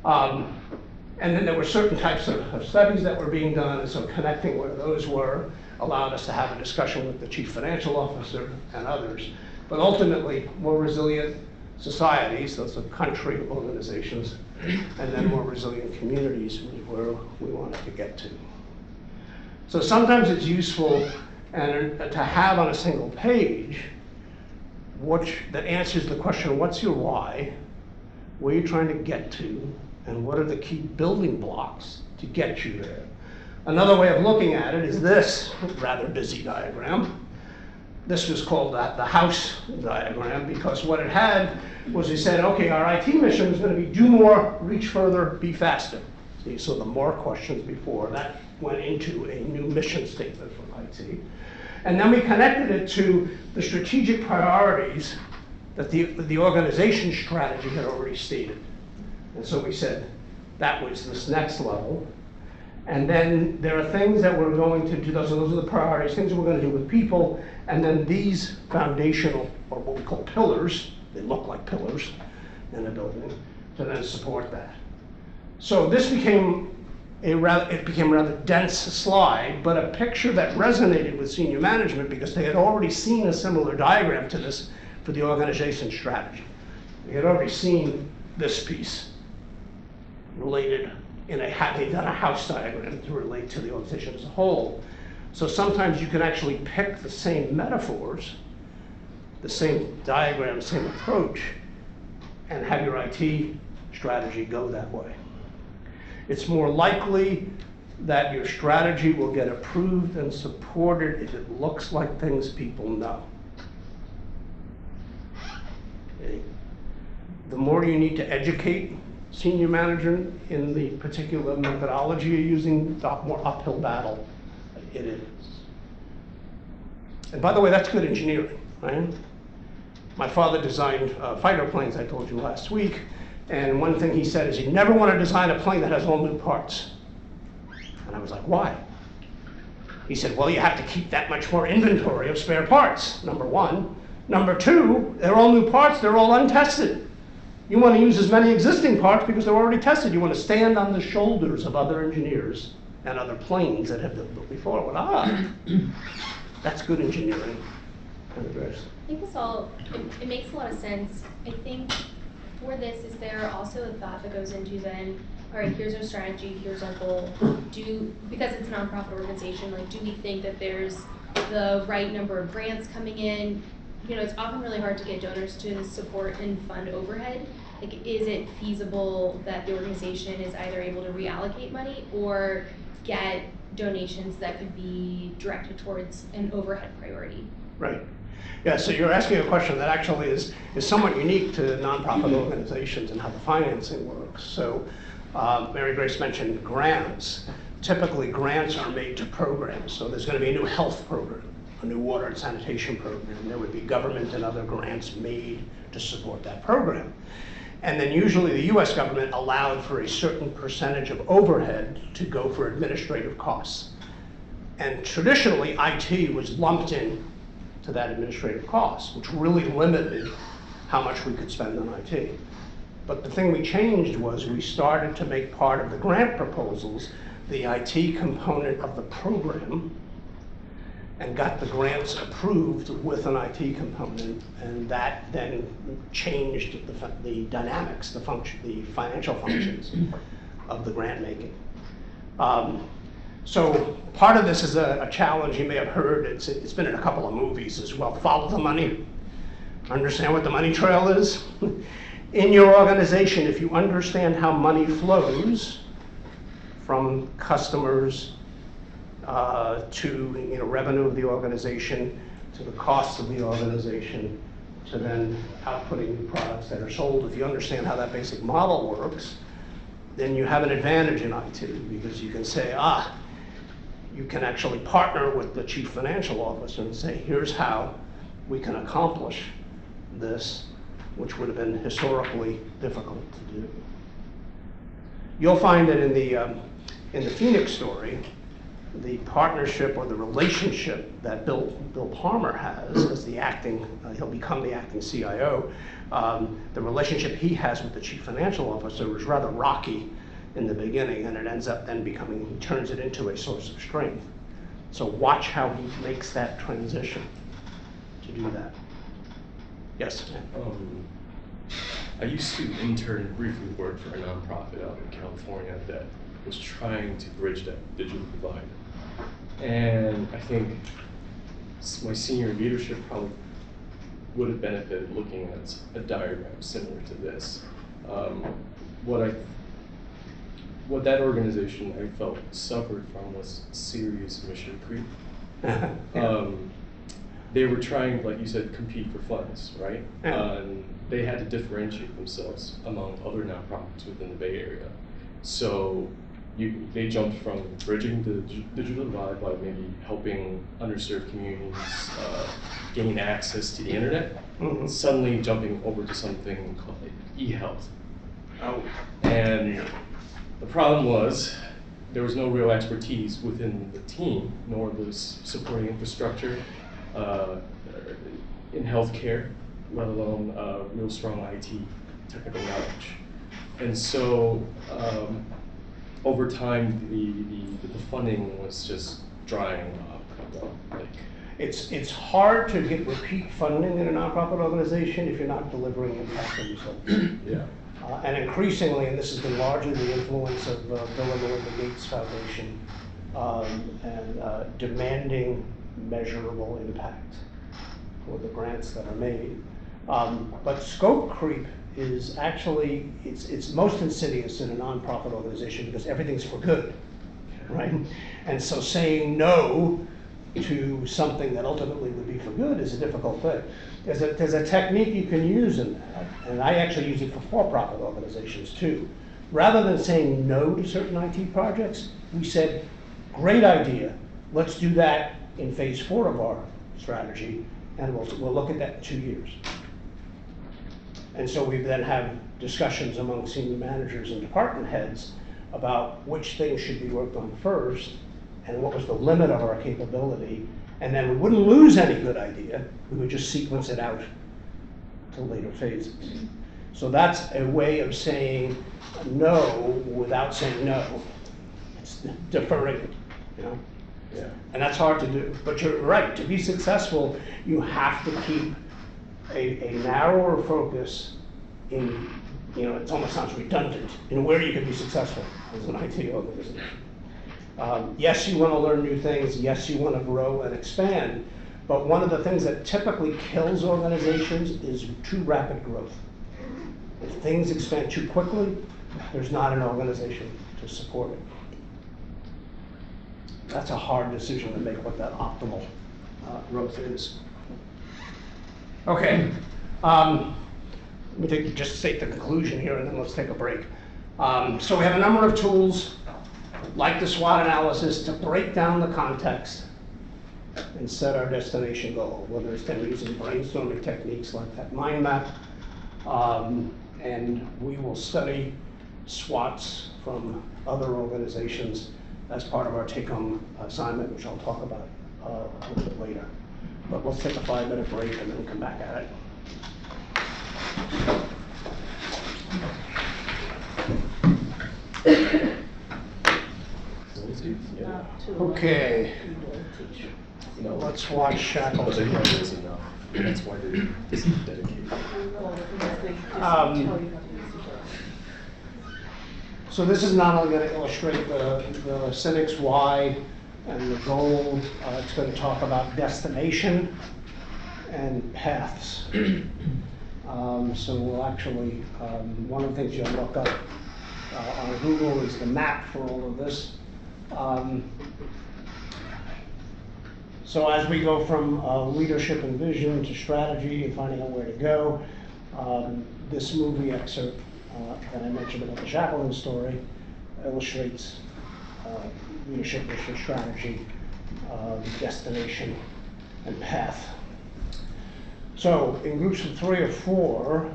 And then there were certain types of studies that were being done, and so connecting where those were allowed us to have a discussion with the chief financial officer and others. But ultimately, more resilient societies, those are country organizations, and then more resilient communities where we wanted to get to. So sometimes it's useful to have on a single page that answers the question, what's your why, where are you trying to get to, and what are the key building blocks to get you there. Another way of looking at it is this rather busy diagram. This was called the house diagram because what it had was we said, okay, our IT mission is going to be do more, reach further, be faster. See, so the more questions before, that went into a new mission statement for IT. And then we connected it to the strategic priorities that the organization strategy had already stated. And so we said that was this next level. And then there are things that we're going to do, those are the priorities, things we're going to do with people, and then these foundational, or what we call pillars, they look like pillars in a building, to then support that. So this became a rather dense slide, but a picture that resonated with senior management because they had already seen a similar diagram to this for the organization strategy. They had already seen this piece related they've done a house diagram to relate to the organization as a whole. So sometimes you can actually pick the same metaphors, the same diagram, same approach, and have your IT strategy go that way. It's more likely that your strategy will get approved and supported if it looks like things people know. Okay. The more you need to educate senior management in the particular methodology you're using, the more uphill battle it is. And by the way, that's good engineering, right? My father designed fighter planes, I told you last week, and one thing he said is you never want to design a plane that has all new parts. And I was like, why? He said, well, you have to keep that much more inventory of spare parts, number one. Number two, they're all new parts, they're all untested. You want to use as many existing parts because they're already tested. You want to stand on the shoulders of other engineers and other planes that have been built before. Well, that's good engineering. I think this all, it makes a lot of sense. I think for this, is there also a thought that goes into then, all right, here's our strategy, here's our goal. Because it's a nonprofit organization, like, do we think that there's the right number of grants coming in? You know, it's often really hard to get donors to support and fund overhead. Like, is it feasible that the organization is either able to reallocate money or get donations that could be directed towards an overhead priority? Right. Yeah, so you're asking a question that actually is somewhat unique to nonprofit organizations and how the financing works. So Mary Grace mentioned grants. Typically, grants are made to programs. So there's going to be a new health program, a new water and sanitation program. There would be government and other grants made to support that program. And then usually the US government allowed for a certain percentage of overhead to go for administrative costs. And traditionally, IT was lumped in to that administrative cost, which really limited how much we could spend on IT. But the thing we changed was we started to make part of the grant proposals the IT component of the program, and got the grants approved with an IT component, and that then changed the dynamics, the financial functions of the grant making. So part of this is a challenge you may have heard. It's been in a couple of movies as well. Follow the money. Understand what the money trail is? In your organization, if you understand how money flows from customers to revenue of the organization, to the costs of the organization, to then outputting new products that are sold. If you understand how that basic model works, then you have an advantage in IT, because you can say, you can actually partner with the chief financial officer and say, here's how we can accomplish this, which would have been historically difficult to do. You'll find that in the Phoenix story, the partnership or the relationship that Bill Palmer has as the acting, he'll become the acting CIO, the relationship he has with the chief financial officer was rather rocky in the beginning, and it ends up then becoming, he turns it into a source of strength. So watch how he makes that transition to do that. Yes? I used to intern and briefly work for a nonprofit out in California that was trying to bridge that digital divide. And I think my senior leadership probably would have benefited looking at a diagram similar to this. What that organization I felt suffered from was serious mission creep. They were trying, like you said, compete for funds, right? They had to differentiate themselves among other nonprofits within the Bay Area. So they jumped from bridging the digital divide by maybe helping underserved communities gain access to the internet, suddenly jumping over to something called e-health. And the problem was there was no real expertise within the team, nor the supporting infrastructure in healthcare, let alone real strong IT technical knowledge. And so over time, the funding was just drying up. It's hard to get repeat funding in a nonprofit organization if you're not delivering impact on yourself. Yeah. And increasingly, and this has been largely the influence of Bill and Melinda Gates Foundation, and demanding measurable impact for the grants that are made. But scope creep is actually, it's most insidious in a nonprofit organization because everything's for good, right? And so saying no to something that ultimately would be for good is a difficult thing. There's a technique you can use in that, and I actually use it for for-profit organizations too. Rather than saying no to certain IT projects, we said, great idea, let's do that in phase 4 of our strategy, and we'll look at that in 2 years. And so we then have discussions among senior managers and department heads about which things should be worked on first, and what was the limit of our capability, and then we wouldn't lose any good idea, we would just sequence it out to later phases. So that's a way of saying no without saying no. It's deferring, you know? Yeah. And that's hard to do, but you're right, to be successful, you have to keep a narrower focus in, you know, it almost sounds redundant, in where you can be successful as an IT organization. Yes, you want to learn new things, yes, you want to grow and expand, but one of the things that typically kills organizations is too rapid growth. If things expand too quickly, there's not an organization to support it. That's a hard decision to make, what that optimal growth is. Okay, let me just state the conclusion here and then let's take a break. So we have a number of tools, like the SWOT analysis, to break down the context and set our destination goal, whether it's then using brainstorming techniques like that mind map. And we will study SWOTs from other organizations as part of our take-home assignment, which I'll talk about a little bit later. But let's take a 5-minute break and then come back at it. Okay. No, Let's watch but Shackleton. they is enough. That's why they're dedicated. So this is not only going to illustrate the cynic's why and the goal, it's going to talk about destination and paths. So we'll actually, one of the things you'll look up on Google is the map for all of this. So as we go from leadership and vision to strategy and finding out where to go, this movie excerpt that I mentioned about the Shackleton story illustrates leadership, vision, strategy, destination, and path. So in groups of 3 or 4,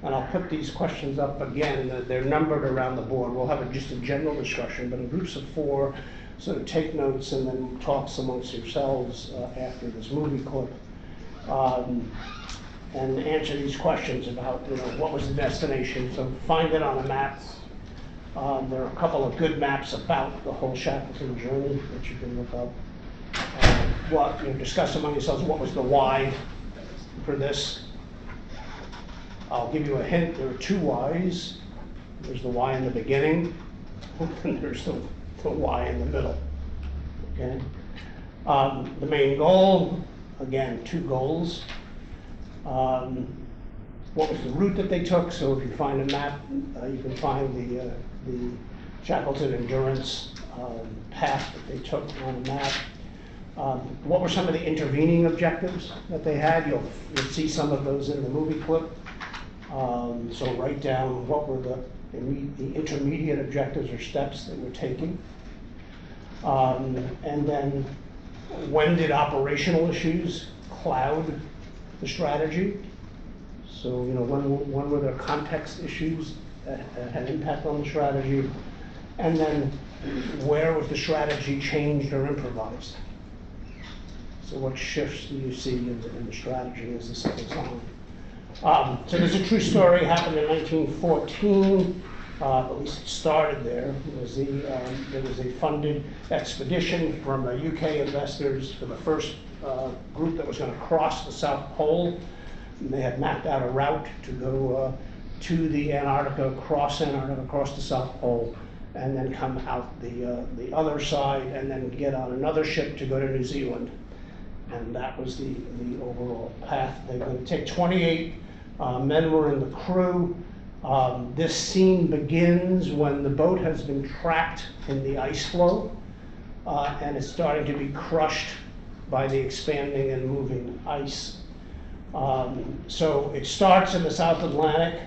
and I'll put these questions up again, they're numbered around the board. We'll have just a general discussion, but in groups of 4, sort of take notes and then talks amongst yourselves after this movie clip. And answer these questions about, you know, what was the destination. So find it on a map. There are a couple of good maps about the whole Shackleton journey that you can look up. Discuss among yourselves what was the why for this. I'll give you a hint, there are 2 whys. There's the why in the beginning, and there's the why in the middle. Okay. The main goal, again, 2 goals. What was the route that they took? So if you find a map, you can find the Shackleton endurance path that they took on a map. What were some of the intervening objectives that they had? You'll see some of those in the movie clip. So write down what were the intermediate objectives or steps they were taking. And then when did operational issues cloud the strategy? So, you know, when were there context issues that had impact on the strategy? And then where was the strategy changed or improvised? So what shifts do you see in the strategy as this goes on? So there's a true story, happened in 1914, at least it started there. There was a funded expedition from UK investors for the first group that was going to cross the South Pole. And they had mapped out a route to go to the Antarctica, cross the South Pole, and then come out the other side, and then get on another ship to go to New Zealand. And that was the overall path. They were going to take 28 Men were in the crew. This scene begins when the boat has been trapped in the ice floe and is starting to be crushed by the expanding and moving ice. So it starts in the South Atlantic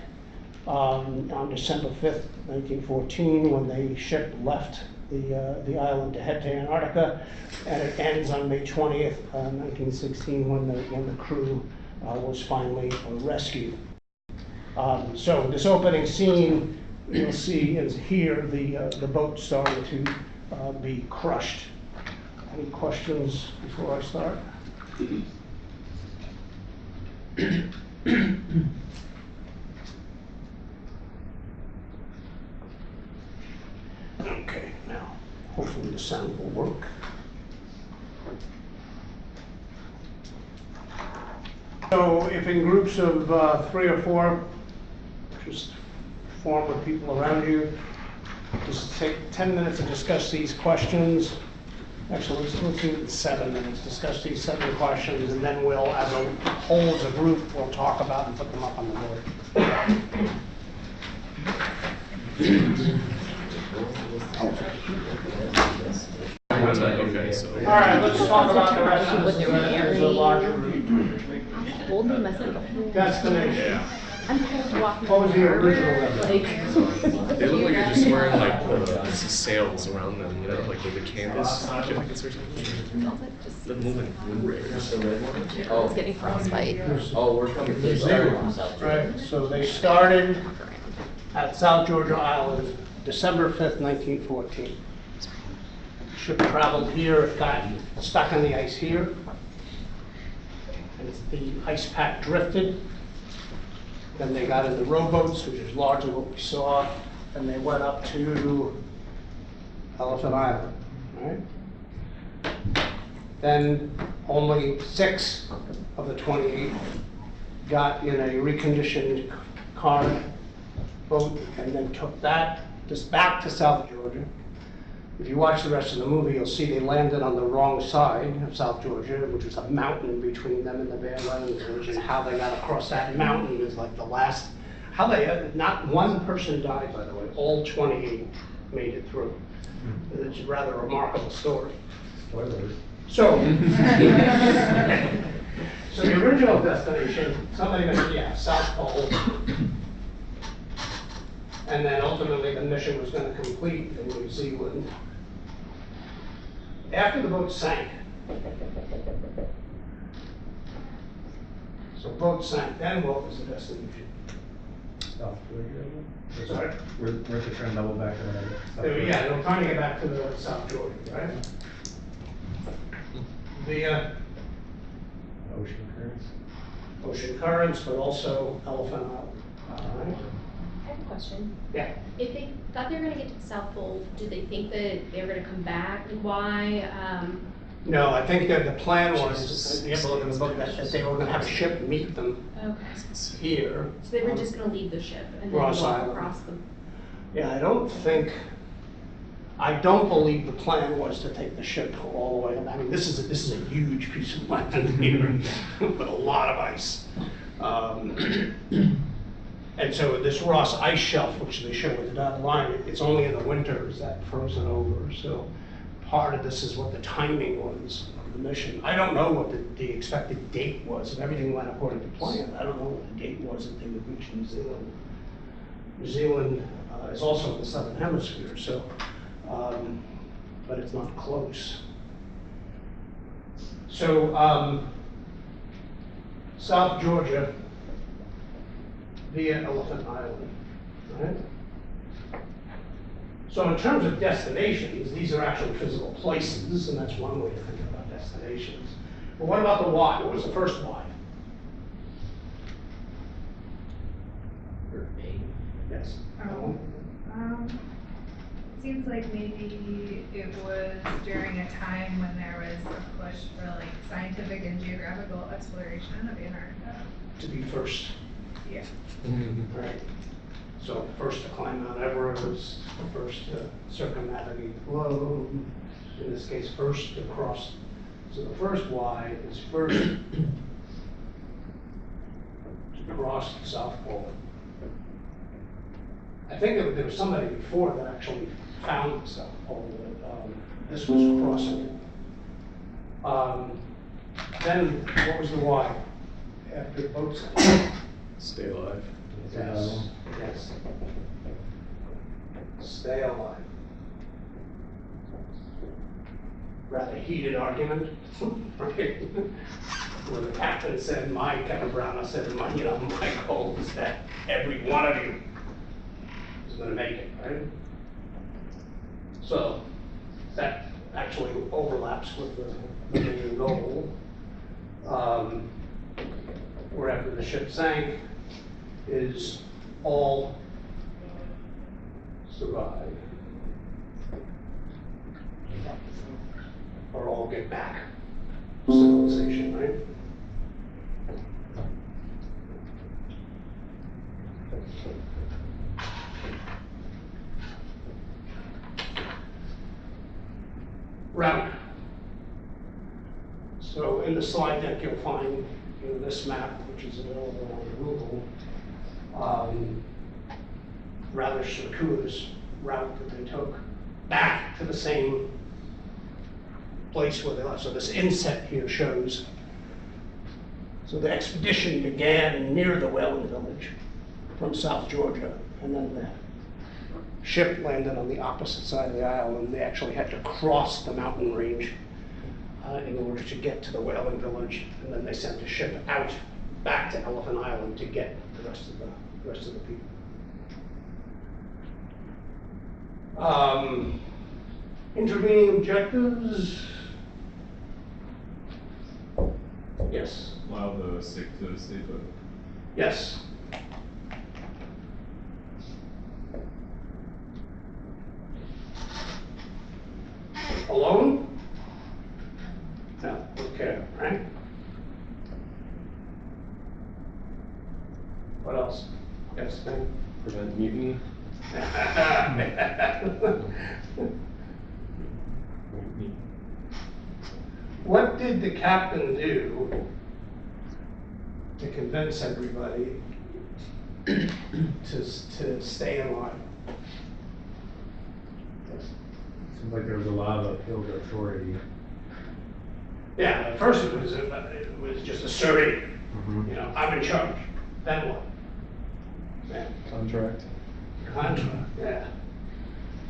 on December 5th, 1914, when the ship left the island to head to Antarctica, and it ends on May 20th, 1916, when the crew was finally rescued. So this opening scene, you'll see is here the boat starting to be crushed. Any questions before I start? Okay, now hopefully the sound will work. So if in groups of 3 or 4, just form with people around you, just take 10 minutes to discuss these questions. Actually, let's do it in 7 minutes, discuss these 7 questions, and then we'll, as a whole, as a group, we'll talk about and put them up on the board. Okay, so. All right, let's talk about the rest of the larger group. Told me myself. Destination. I'm kind of walking. What was the original They look like they're just wearing like sails around them, you know, like the canvas jackets or something. The moving wind breakers. Oh, it's getting frostbite. Oh, we're coming to Right, so they started at South Georgia Island, December 5th, 1914. Ship traveled here, it got stuck on the ice here. And the ice pack drifted. Then they got in the rowboats, which is largely what we saw, and they went up to Elephant Island, right? Then only 6 of the 28 got in a reconditioned car boat and then took that just back to South Georgia. If you watch the rest of the movie, you'll see they landed on the wrong side of South Georgia, which was a mountain between them and the Badlands Ridge, and how they got across that mountain is like the last, how they, not one person died, by the way, all 28 made it through. It's a rather remarkable story. Spoilers. So, so the original destination, somebody mentioned, yeah, South Pole. And then ultimately the mission was going to complete in New Zealand. After the boat sank, so boat sank, then what was the destination? South Georgia. Sorry? Weren't they trying to double back on South Georgia? Yeah, they were trying to get back to the South Georgia, right? The Ocean currents. ocean currents, but also Elephant Island. Right? I have a question. Yeah. If they thought they were gonna get to the South Pole, did they think that they were gonna come back? Like, why? No, I think that the plan was, you have to look in the book, that they were gonna have a ship meet them Okay. here. So they were just gonna leave the ship and then Ross walk Island. across the. Yeah, I don't believe the plan was to take the ship all the way. I mean, this is a huge piece of land here with a lot of ice. And so this Ross ice shelf, which they show with the dotted line, it's only in the winter is that frozen over. So part of this is what the timing was of the mission. I don't know what the expected date was. If everything went according to plan, I don't know what the date was that they would reach New Zealand. New Zealand is also in the southern hemisphere, so, but it's not close. So, South Georgia via Elephant Island, right? So in terms of destinations, these are actually physical places, and that's one way to think about destinations. But what about the why? What was the first why? Yes. Seems like maybe it was during a time when there was a push for like scientific and geographical exploration of Antarctica. To be first. Yeah. Right. So first to climb Mount Everest, first to circumnavigate the globe, in this case first to cross. So the first why is first to crossed the South Pole. I think there was somebody before that actually found the South Pole, but this was crossing it. Then, what was the why after the boat sank? Stay alive. Yes, yes. Stay alive. Rather heated argument, right? Where the captain said, Captain Brown said, my goal is that every one of you is gonna make it, right? So, that actually overlaps with the main goal. Where after the ship sank, is all survive or all get back to civilization, right? Route. So in the slide deck, you'll find this map, which is available on Google. Rather circuitous route that they took back to the same place where they left. So this inset here shows. So the expedition began near the whaling village from South Georgia, and then the ship landed on the opposite side of the island. They actually had to cross the mountain range in order to get to the whaling village, and then they sent a ship out back to Elephant Island to get the rest of the people. Intervening objectives. Yes. Allow the sick to stay put. Yes. Alone? No, okay, right? What else? Yes, Ben? Prevent mutiny. What did the captain do to convince everybody to stay alive? Seems like there was a lot of appeal to authority. Yeah, at first it was just asserting, I'm in charge. Then what? Yeah. Contract. Contract, yeah.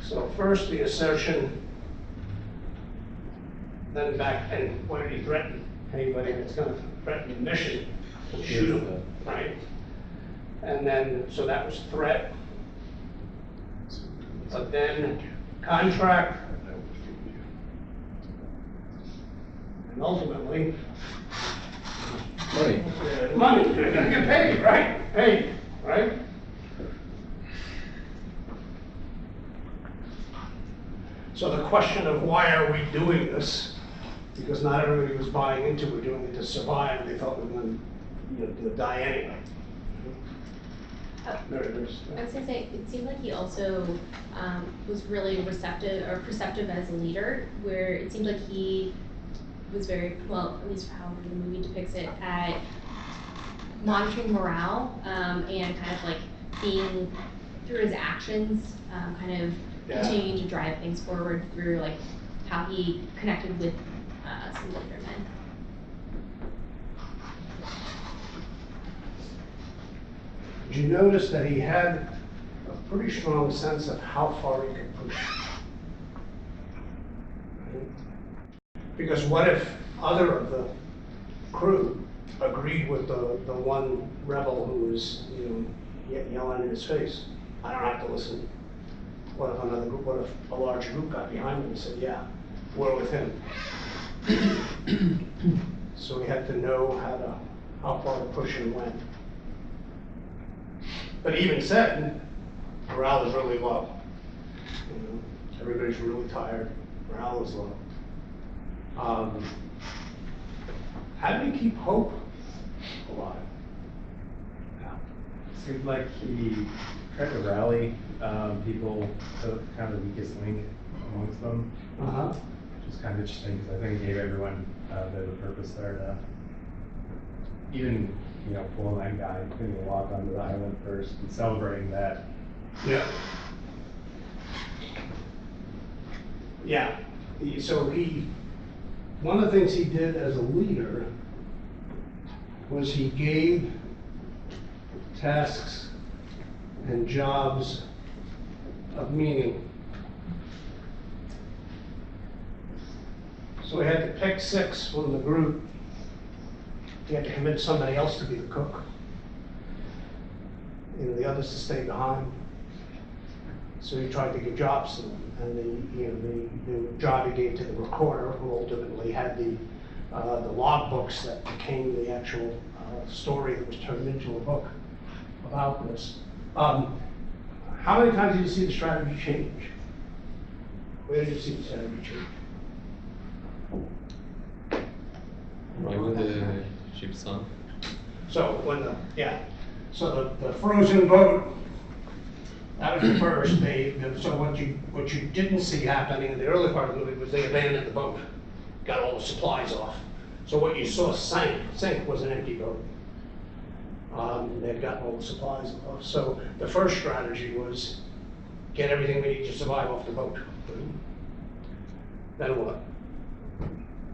So first the assertion, then back, and what did he threaten? Anybody that's gonna threaten the mission, shoot him, right? And then, so that was threat. But then contract. And ultimately, Money. money, you're gonna get paid, right? Paid, right? So the question of why are we doing this? Because not everybody was buying into we're doing it to survive. They thought we were going to die anyway. I was gonna say, it seemed like he also was really receptive or perceptive as a leader, where it seemed like he was very, well, at least how the movie depicts it, at monitoring morale and kind of like being, through his actions, kind of continuing to drive things forward through like how he connected with some of the other men. Did you notice that he had a pretty strong sense of how far he could push? Because what if other of the crew agreed with the one rebel who was, yelling in his face? I don't have to listen. What if another group, what if a large group got behind him and said, yeah, we're with him? So he had to know how far to push and when. But even said, morale is really low. Everybody's really tired, morale is low. How do you keep hope alive? Seemed like he tried to rally people to kind of the weakest link amongst them. Which is kind of interesting because I think he gave everyone a bit of a purpose there to even, you know, pulling that guy, taking a walk onto the island first and celebrating that. Yeah. Yeah, one of the things he did as a leader was he gave tasks and jobs of meaning. So he had to pick 6 from the group. He had to convince somebody else to be the cook, and the others to stay behind. So he tried to give jobs to them, and the job he gave to the recorder, who ultimately had the logbooks that became the actual story that was turned into a book about this. How many times did you see the strategy change? Where did you see the strategy change? Right when the ship sunk. So so the frozen boat, that was the first. So what you didn't see happening in the early part of the movie was they abandoned the boat, got all the supplies off. So what you saw sink was an empty boat. They'd gotten all the supplies off. So the first strategy was get everything we need to survive off the boat. Then what?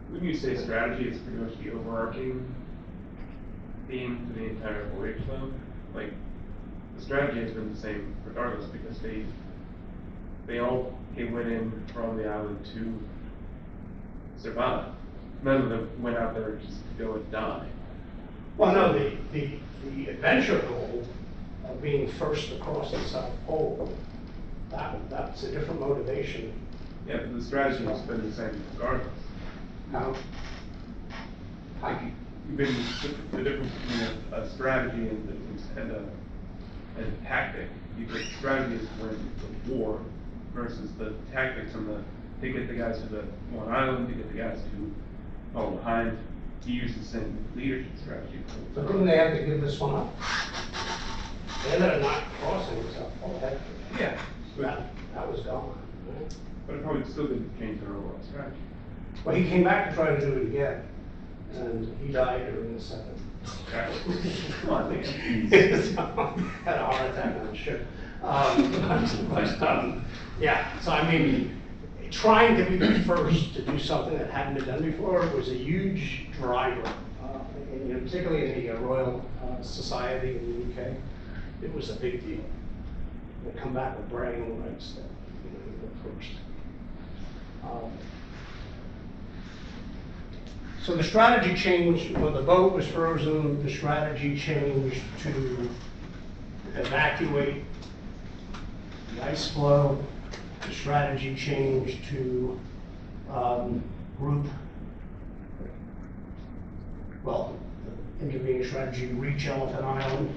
When you say strategy, it's pretty much the overarching theme to the entire voyage, though. Like, the strategy has been the same regardless, because they all went in from the island to survive. None of them went out there just to go and die. Well, no, the adventure goal of being first across the South Pole, that's a different motivation. Yeah, but the strategy has been the same regardless. How? Like, the difference between a strategy and a tactic. Because strategy is when the war versus the tactics and to get the guys to the one island, to get the guys to fall behind. He used the same leadership strategy. So didn't they have to give this one up? They ended up not crossing the South Pole. Yeah. That was gone. Right? But it probably still didn't change their overall strategy. Well, he came back to try to do it again, and he died during the second. Come on, man. Had a heart attack on the ship. Yeah, so I mean, trying to be the first to do something that hadn't been done before was a huge driver, particularly in the Royal Society in the UK. It was a big deal. They come back with bragging rights that you were first. So the strategy changed when the boat was frozen. The strategy changed to evacuate the ice floe. The strategy changed to group. Well, the intervening strategy to reach Elephant Island,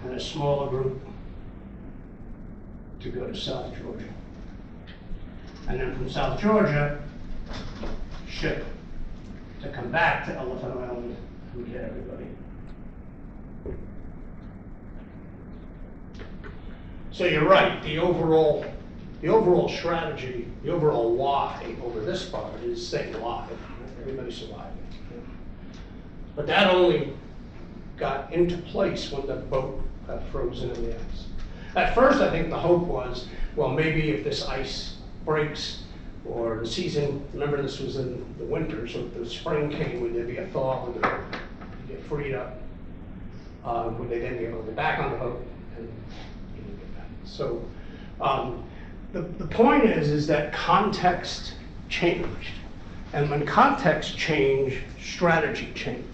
and a smaller group to go to South Georgia. And then from South Georgia, ship to come back to Elephant Island and get everybody. So you're right, the overall strategy, the overall why over this part is staying alive. Everybody surviving. But that only got into place when the boat got frozen in the ice. At first, I think the hope was, well, maybe if this ice breaks or the season, remember this was in the winter, so if the spring came, would there be a thaw, would the boat get freed up? Would they then be able to get back on the boat and get back? So the point is that context changed. And when context changed, strategy changed.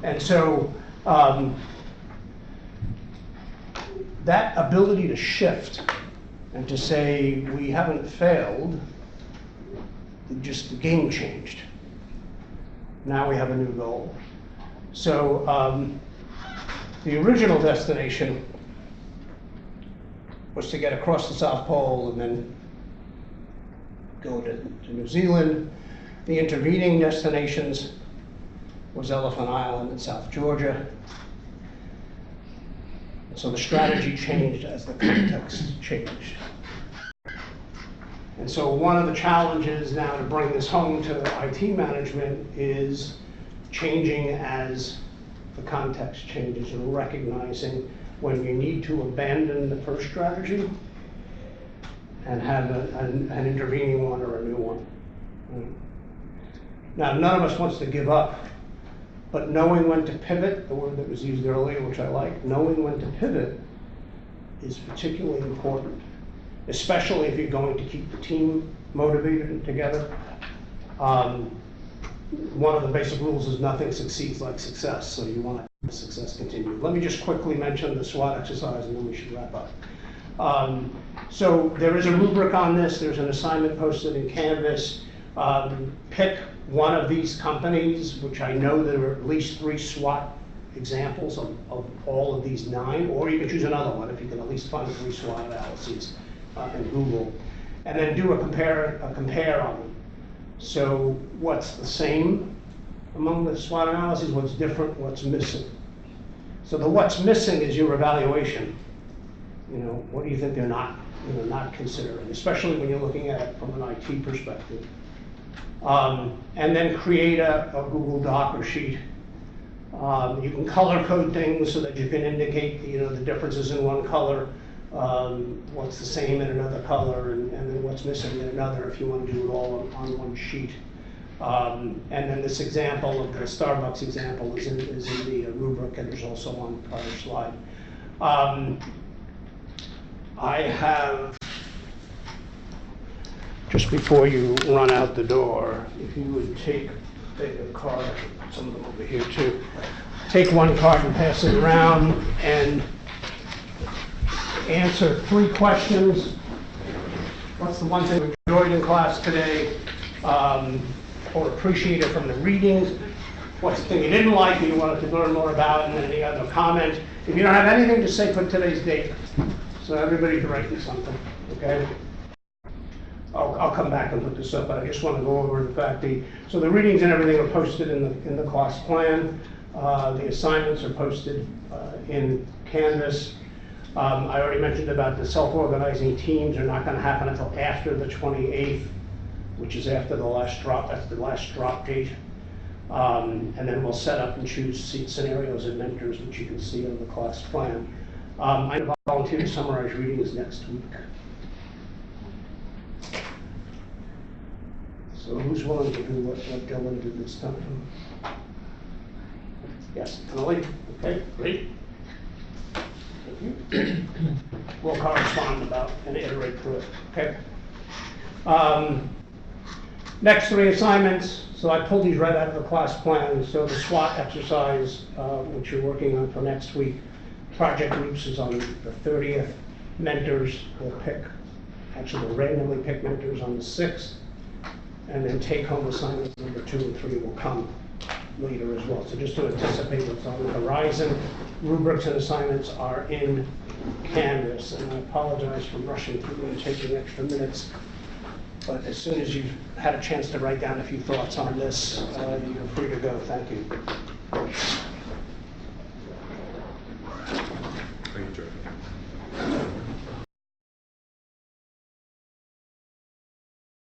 And so that ability to shift and to say, we haven't failed, just the game changed. Now we have a new goal. So the original destination was to get across the South Pole and then go to New Zealand. The intervening destinations was Elephant Island and South Georgia. So the strategy changed as the context changed. And so one of the challenges now to bring this home to IT management is changing as the context changes and recognizing when you need to abandon the first strategy and have an intervening one or a new one. Now, none of us wants to give up, but knowing when to pivot, the word that was used earlier, which I like, knowing when to pivot is particularly important, especially if you're going to keep the team motivated and together. One of the basic rules is nothing succeeds like success, so you want the success continue. Let me just quickly mention the SWOT exercise and then we should wrap up. So there is a rubric on this, there's an assignment posted in Canvas. Pick one of these companies, which I know there are at least 3 SWOT examples of all of these 9, or you can choose another one if you can at least find 3 SWOT analyses in Google, and then do a compare on them. So what's the same among the SWOT analyses, what's different, what's missing? So the what's missing is your evaluation. You know, what do you think they're not considering, especially when you're looking at it from an IT perspective. And then create a Google Doc or sheet. You can color code things so that you can indicate, the differences in one color, what's the same in another color, and then what's missing in another if you want to do it all on one sheet. And then this example of the Starbucks example is in the rubric, and there's also on the prior slide. I have, just before you run out the door, if you would take a card, put some of them over here too. Take one card and pass it around and answer 3 questions. What's the one thing you enjoyed in class today or appreciated from the readings? What's the thing you didn't like and you wanted to learn more about, and then any other comment? If you don't have anything to say, put today's date. So everybody's writing something, okay? I'll come back and put this up, but I just want to go over the fact so the readings and everything are posted in the class plan. The assignments are posted in Canvas. I already mentioned about the self-organizing teams are not going to happen until after the 28th, which is after the last drop. That's the last drop date. And then we'll set up and choose scenarios and mentors, which you can see on the class plan. I volunteer to summarize readings next week. So who's willing to do what Dylan did this time? Yes, Emily? Okay, great. Thank you. We'll correspond about and iterate through it, okay? Next 3 assignments. So I pulled these right out of the class plan. So the SWOT exercise, which you're working on for next week. Project groups is on the 30th. Mentors will we'll randomly pick mentors on the 6th. And then take-home assignments number 2 and 3 will come later as well. So just to anticipate what's on the horizon, rubrics and assignments are in Canvas. And I apologize for rushing through and taking extra minutes. But as soon as you've had a chance to write down a few thoughts on this, you're free to go. Thank you. Thank you, Joe.